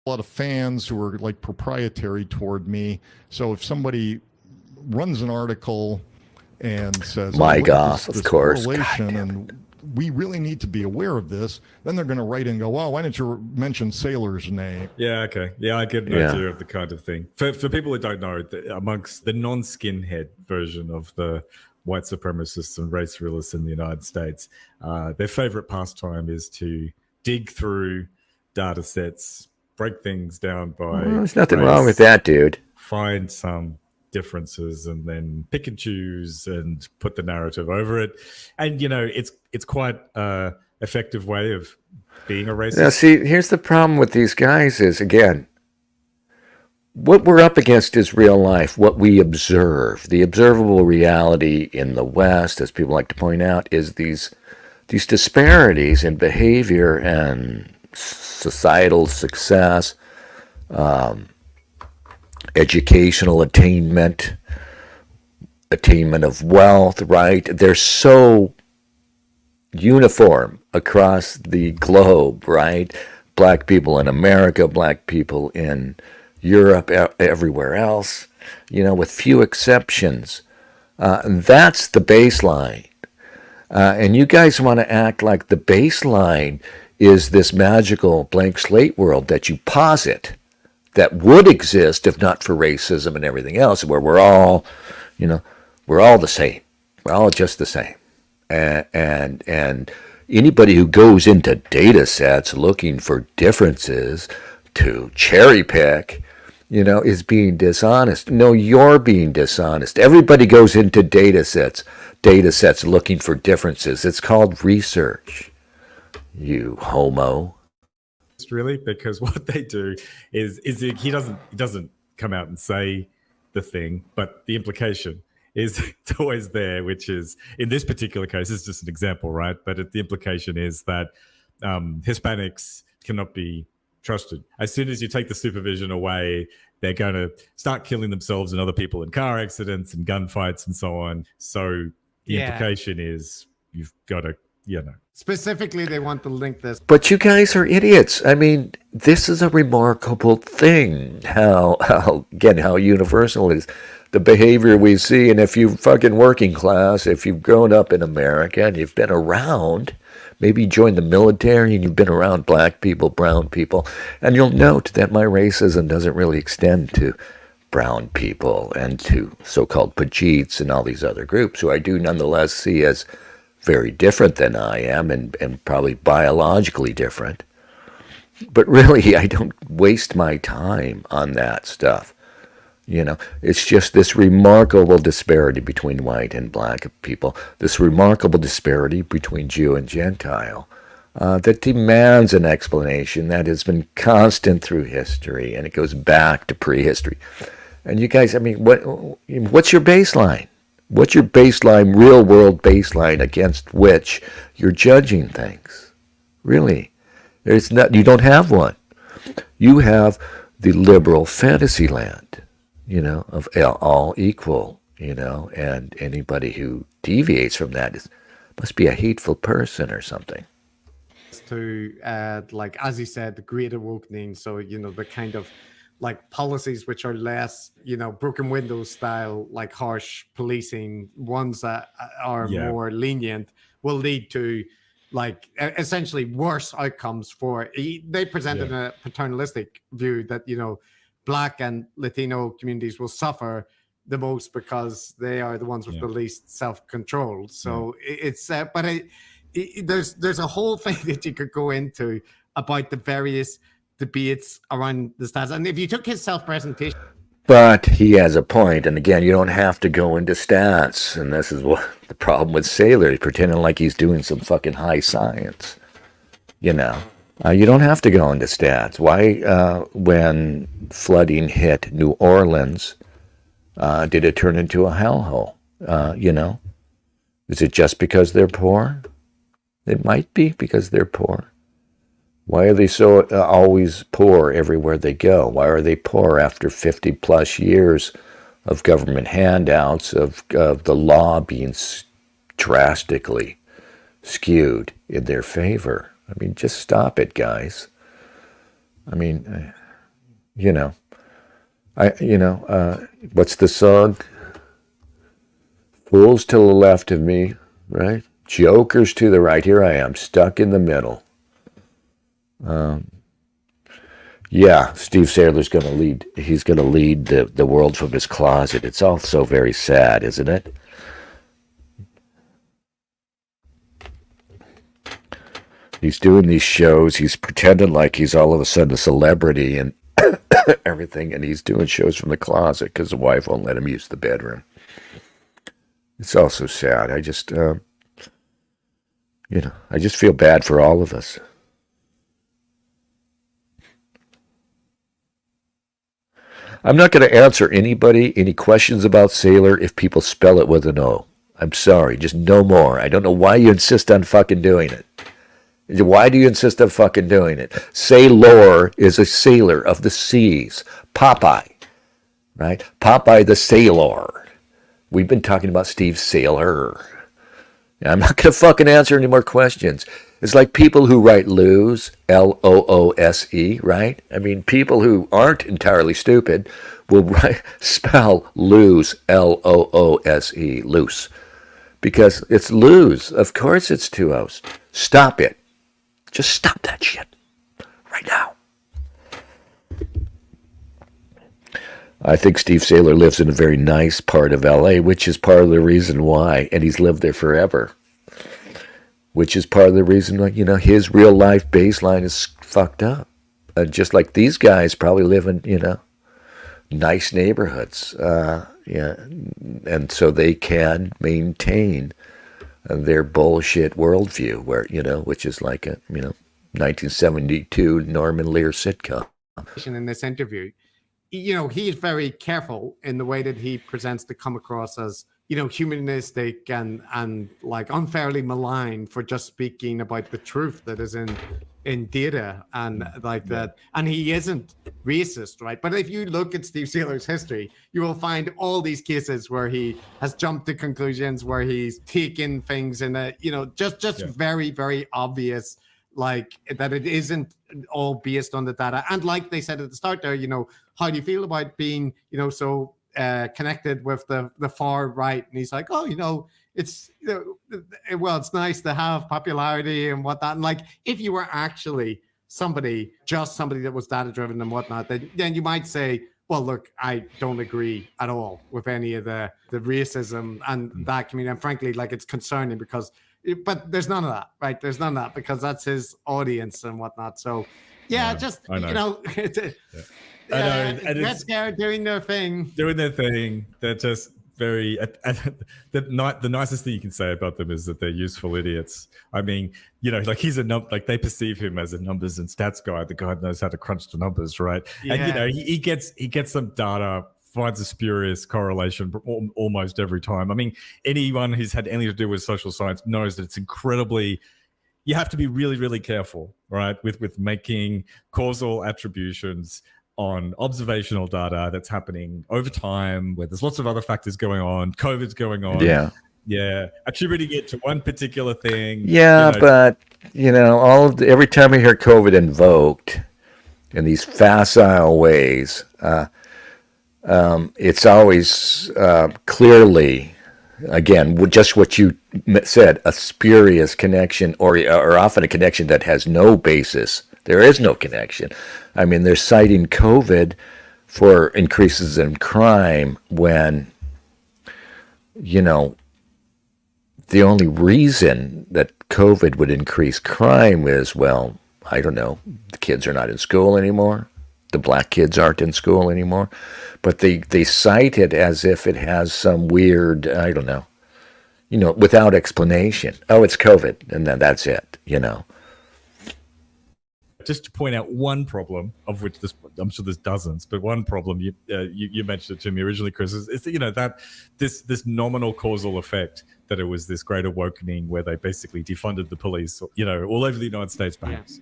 A lot of fans who are like proprietary toward me. So if somebody runs an article and says, My look at gosh, this of course. correlation, and we really need to be aware of this, then they're going to write and go, well, why didn't you mention Sailor's name? Yeah, okay. Yeah, I get an idea of the kind of thing. For people who don't know, amongst the non-skinhead version of the white supremacists and race realists in the United States, their favorite pastime is to dig through data sets, break things down by Well, there's nothing wrong with that, dude. Find some differences and then pick and choose and put the narrative over it. And, it's quite an effective way of being a racist. Now, see, here's the problem with these guys is, again, what we're up against is real life, what we observe. The observable reality in the West, as people like to point out, is these disparities in behavior and societal success, educational attainment of wealth, right? They're so uniform across the globe, right? Black people in America, black people in Europe, everywhere else, with few exceptions. That's the baseline. And you guys want to act like the baseline is this magical blank slate world that you posit that would exist if not for racism and everything else, where we're all the same. We're all just the same. And anybody who goes into data sets looking for differences to cherry pick, is being dishonest. No, you're being dishonest. Everybody goes into data sets looking for differences. It's called research. You homo. Really, because what they do is he doesn't come out and say the thing, but the implication is it's always there, which is, in this particular case, it's just an example, right? But the implication is that Hispanics cannot be trusted. As soon as you take the supervision away, they're going to start killing themselves and other people in car accidents and gunfights and so on. So the implication is you've got to, Specifically, they want to link this. But you guys are idiots. I mean, this is a remarkable thing. How universal it is. The behavior we see, and if you're fucking working class, if you've grown up in America and you've been around, maybe you joined the military and you've been around black people, brown people, and you'll note that my racism doesn't really extend to brown people and to so-called Pajeets and all these other groups who I do nonetheless see as very different than I am and probably biologically different. But really, I don't waste my time on that stuff. It's just this remarkable disparity between white and black people, this remarkable disparity between Jew and Gentile that demands an explanation that has been constant through history, and it goes back to prehistory. And you guys, I mean, what's your baseline? What's your baseline, real-world baseline against which you're judging things? Really, you don't have one. You have the liberal fantasy land, of all equal, and anybody who deviates from that must be a hateful person or something. To like, as you said, the great awakening. So the kind of like policies which are less, broken window style, like harsh policing, ones that are more lenient, will lead to like essentially worse outcomes for. They presented a paternalistic view that Black and Latino communities will suffer the most because they are the ones with the least self-control. So it's there's a whole thing that you could go into about the various debates around the stats. And if you took his self-presentation, but he has a point, and again, you don't have to go into stats, and this is what the problem with Saylor. He's pretending like he's doing some fucking high science. You don't have to go into stats. Why, when flooding hit New Orleans, did it turn into a hellhole? Is it just because they're poor? It might be because they're poor. Why are they so always poor everywhere they go? Why are they poor after 50 plus years of government handouts, of the law being drastically skewed in their favor? I mean, just stop it, guys. I mean, what's the song? Fools to the left of me, right? Jokers to the right. Here I am, stuck in the middle. Steve Saylor's going to lead. He's going to lead the world from his closet. It's all so very sad, isn't it? He's doing these shows. He's pretending like he's all of a sudden a celebrity and everything, and he's doing shows from the closet because the wife won't let him use the bedroom. It's all so sad. I just, I just feel bad for all of us. I'm not going to answer any questions about Saylor if people spell it with an O. I'm sorry, just no more. I don't know why you insist on fucking doing it. Why do you insist on fucking doing it? Sailor is a sailor of the seas. Popeye, right? Popeye the sailor. We've been talking about Steve Saylor. I'm not going to fucking answer any more questions. It's like people who write lose, L-O-O-S-E, right? I mean, people who aren't entirely stupid will spell lose, L-O-O-S-E, loose. Because it's lose. Of course it's two O's. Stop it. Just stop that shit. Right now. I think Steve Saylor lives in a very nice part of L.A., which is part of the reason why, and he's lived there forever. Which is part of the reason, his real life baseline is fucked up. Just like these guys probably live in, nice neighborhoods. And so they can maintain their bullshit worldview, where, which is like a, 1972 Norman Lear sitcom. In this interview, he is very careful in the way that he presents to come across as humanistic and like unfairly maligned for just speaking about the truth that is in data and like that. And he isn't racist, right? But if you look at Steve Saylor's history, you will find all these cases where he has jumped to conclusions, where he's taken things in a, just very, very obvious, like that it isn't all based on the data. And like they said at the start there, how do you feel about being, so connected with the far right? And he's like, it's it's nice to have popularity and whatnot. And like, if you were actually somebody that was data driven and whatnot, then you might say, well, look, I don't agree at all with any of the racism and that community. And frankly, like, it's concerning but there's none of that, right? There's none of that because that's his audience and whatnot. So I know. I know, and they're doing their thing. They're just very. The nicest thing you can say about them is that they're useful idiots. I mean, like he's like they perceive him as a numbers and stats guy. The guy knows how to crunch the numbers, right? Yeah. And he gets some data, finds a spurious correlation almost every time. I mean, anyone who's had anything to do with social science knows that it's incredibly. You have to be really, really careful, right, with making causal attributions on observational data that's happening over time, where there's lots of other factors going on. COVID's going on. Yeah. Attributing it to one particular thing. Yeah, but every time I hear COVID invoked in these facile ways, it's always clearly, again, just what you said, a spurious connection, or often a connection that has no basis. There is no connection. I mean, they're citing COVID for increases in crime when, the only reason that COVID would increase crime is, well, I don't know, the kids are not in school anymore. The black kids aren't in school anymore. But they cite it as if it has some weird, I don't know, without explanation. Oh, it's COVID, and then that's it, Just to point out one problem, of which I'm sure there's dozens, but one problem you mentioned it to me originally, Chris, is that this nominal causal effect, that it was this great awakening where they basically defunded the police, all over the United States, perhaps.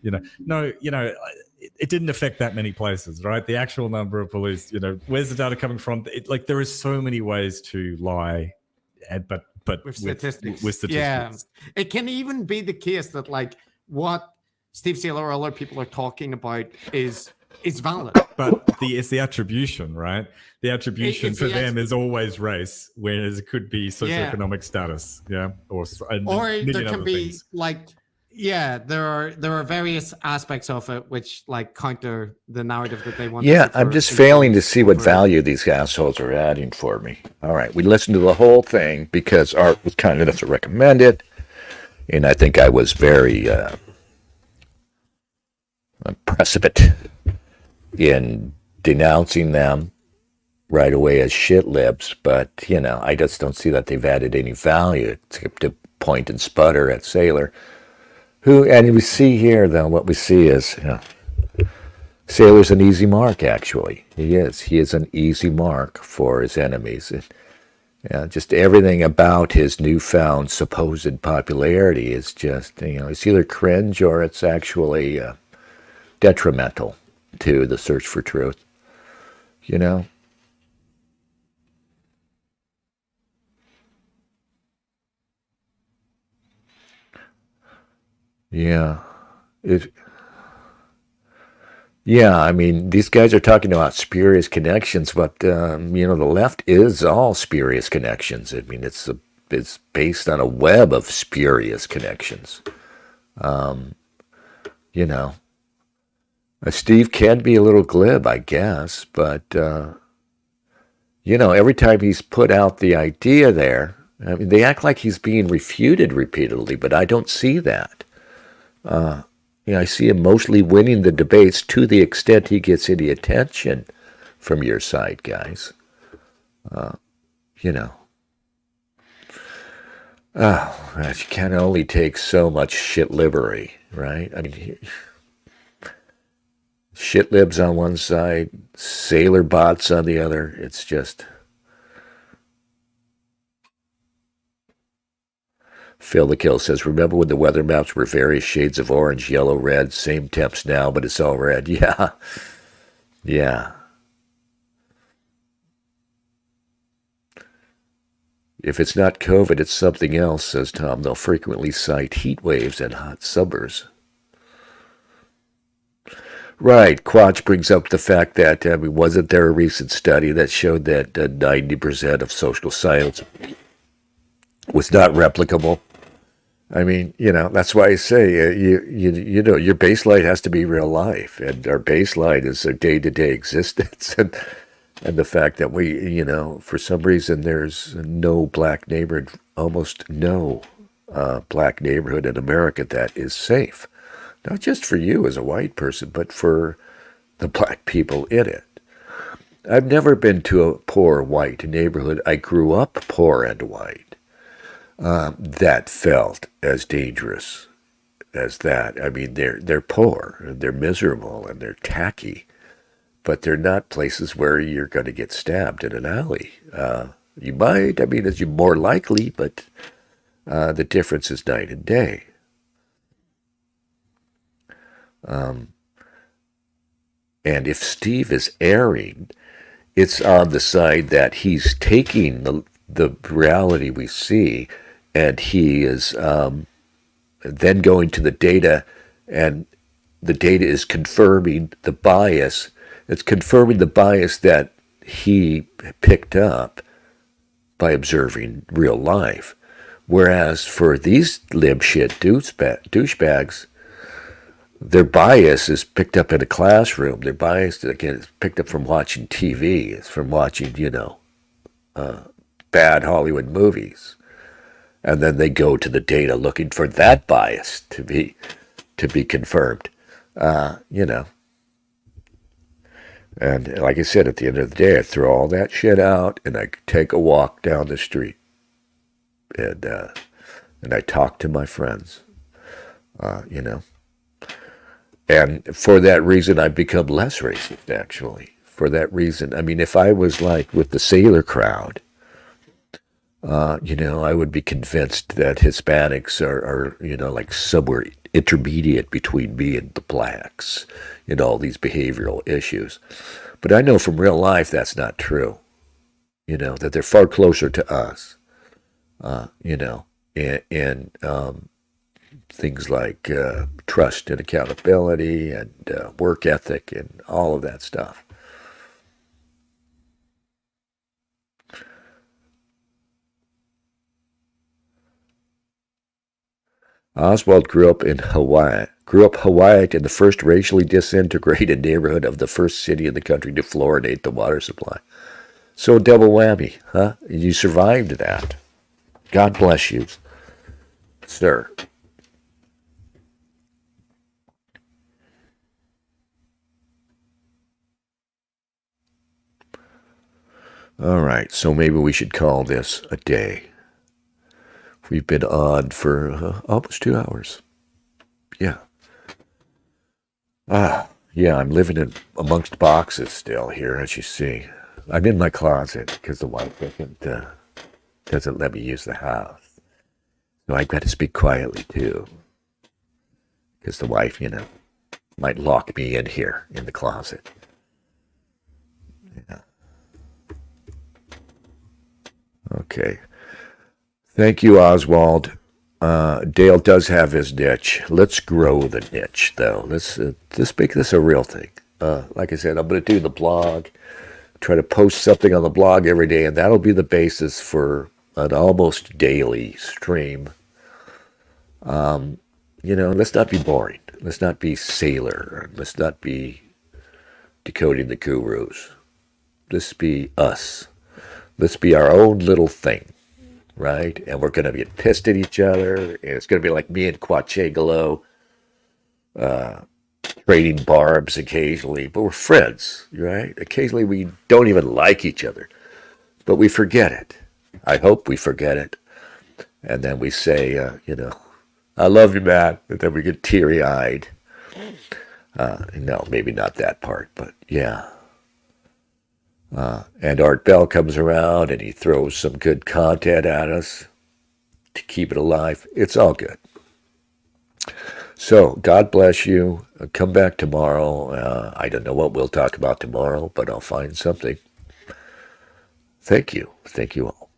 It didn't affect that many places, right? The actual number of police, where's the data coming from? There are so many ways to lie, but with statistics. Yeah, it can even be the case that like what Steve Saylor or other people are talking about is valid. But it's the attribution, right? The attribution for them is always race, whereas it could be socioeconomic status, or there can be things. there are various aspects of it which like counter the narrative that they want. Yeah, I'm just failing to see what value these assholes are adding for me. All right, we listened to the whole thing because Art was kind enough to recommend it, and I think I was very precipitate in denouncing them right away as shit libs, but I just don't see that they've added any value to point and sputter at Saylor, and we see here though, what we see is Saylor's an easy mark. Actually, he is an easy mark for his enemies. Just everything about his newfound supposed popularity is just it's either cringe or it's actually detrimental to the search for truth. I mean, these guys are talking about spurious connections, but the left is all spurious connections. I mean, it's based on a web of spurious connections. Steve can be a little glib, I guess, but every time he's put out the idea there, I mean, they act like he's being refuted repeatedly, but I don't see that. I see him mostly winning the debates to the extent he gets any attention from your side, guys. You can only take so much shit libbery, right? I mean, shit libs on one side, Saylor bots on the other. It's just... Phil the Kill says, remember when the weather maps were various shades of orange, yellow, red, same temps now, but it's all red. Yeah. Yeah. If it's not COVID, it's something else, says Tom. They'll frequently cite heat waves and hot summers. Right. Quatch brings up the fact that, wasn't there a recent study that showed that 90% of social science was not replicable? I mean, that's why I say, you know, your baseline has to be real life. And our baseline is a day-to-day existence. And the fact that we, for some reason, there's no black neighborhood, almost no black neighborhood in America that is safe. Not just for you as a white person, but for the black people in it. I've never been to a poor white neighborhood. I grew up poor and white. That felt as dangerous as that. I mean, they're poor, and they're miserable, and they're tacky. But they're not places where you're going to get stabbed in an alley. You might, as you're more likely, but the difference is night and day. And if Steve is erring, it's on the side that he's taking the reality we see, and he is then going to the data, and the data is confirming the bias. It's confirming the bias that he picked up by observing real life. Whereas for these libshit douchebags, their bias is picked up in a classroom. Their bias, again, is picked up from watching TV. It's from watching, bad Hollywood movies. And then they go to the data looking for that bias to be confirmed. And like I said, at the end of the day, I throw all that shit out and I take a walk down the street. And I talk to my friends, And for that reason, I've become less racist, actually. For that reason, if I was like with the sailor crowd, I would be convinced that Hispanics are like somewhere intermediate between me and the blacks in all these behavioral issues. But I know from real life that's not true. That they're far closer to us. And things like trust and accountability and work ethic and all of that stuff. Oswald grew up Hawaii in the first racially disintegrated neighborhood of the first city in the country to fluoridate the water supply. So double whammy, huh? You survived that. God bless you, sir. All right, so maybe we should call this a day. We've been on for almost 2 hours. Yeah. Yeah, I'm living amongst boxes still here, as you see. I'm in my closet because the wife doesn't let me use the house. So I've got to speak quietly, too. Because the wife, might lock me in here in the closet. Yeah. Okay. Thank you, Oswald. Dale does have his niche. Let's grow the niche, though. Let's make this a real thing. Like I said, I'm going to do the blog, try to post something on the blog every day, and that'll be the basis for an almost daily stream. Let's not be boring. Let's not be sailor. Let's not be decoding the gurus. Let's be us. Let's be our own little thing. Right? And we're going to get pissed at each other. And it's going to be like me and Quachegalo trading barbs occasionally. But we're friends, right? Occasionally we don't even like each other. But we forget it. I hope we forget it. And then we say, I love you, man. And then we get teary-eyed. No, maybe not that part, but yeah. And Art Bell comes around and he throws some good content at us. to keep it alive. It's all good. So, God bless you. Come back tomorrow. I don't know what we'll talk about tomorrow, but I'll find something. Thank you. Thank you all.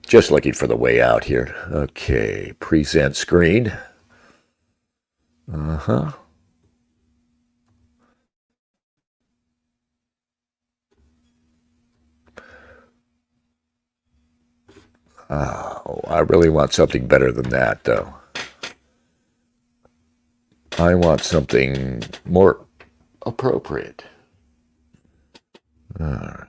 Just looking for the way out here. Okay, present screen. Uh-huh. Oh, I really want something better than that, though. I want something more appropriate. All right.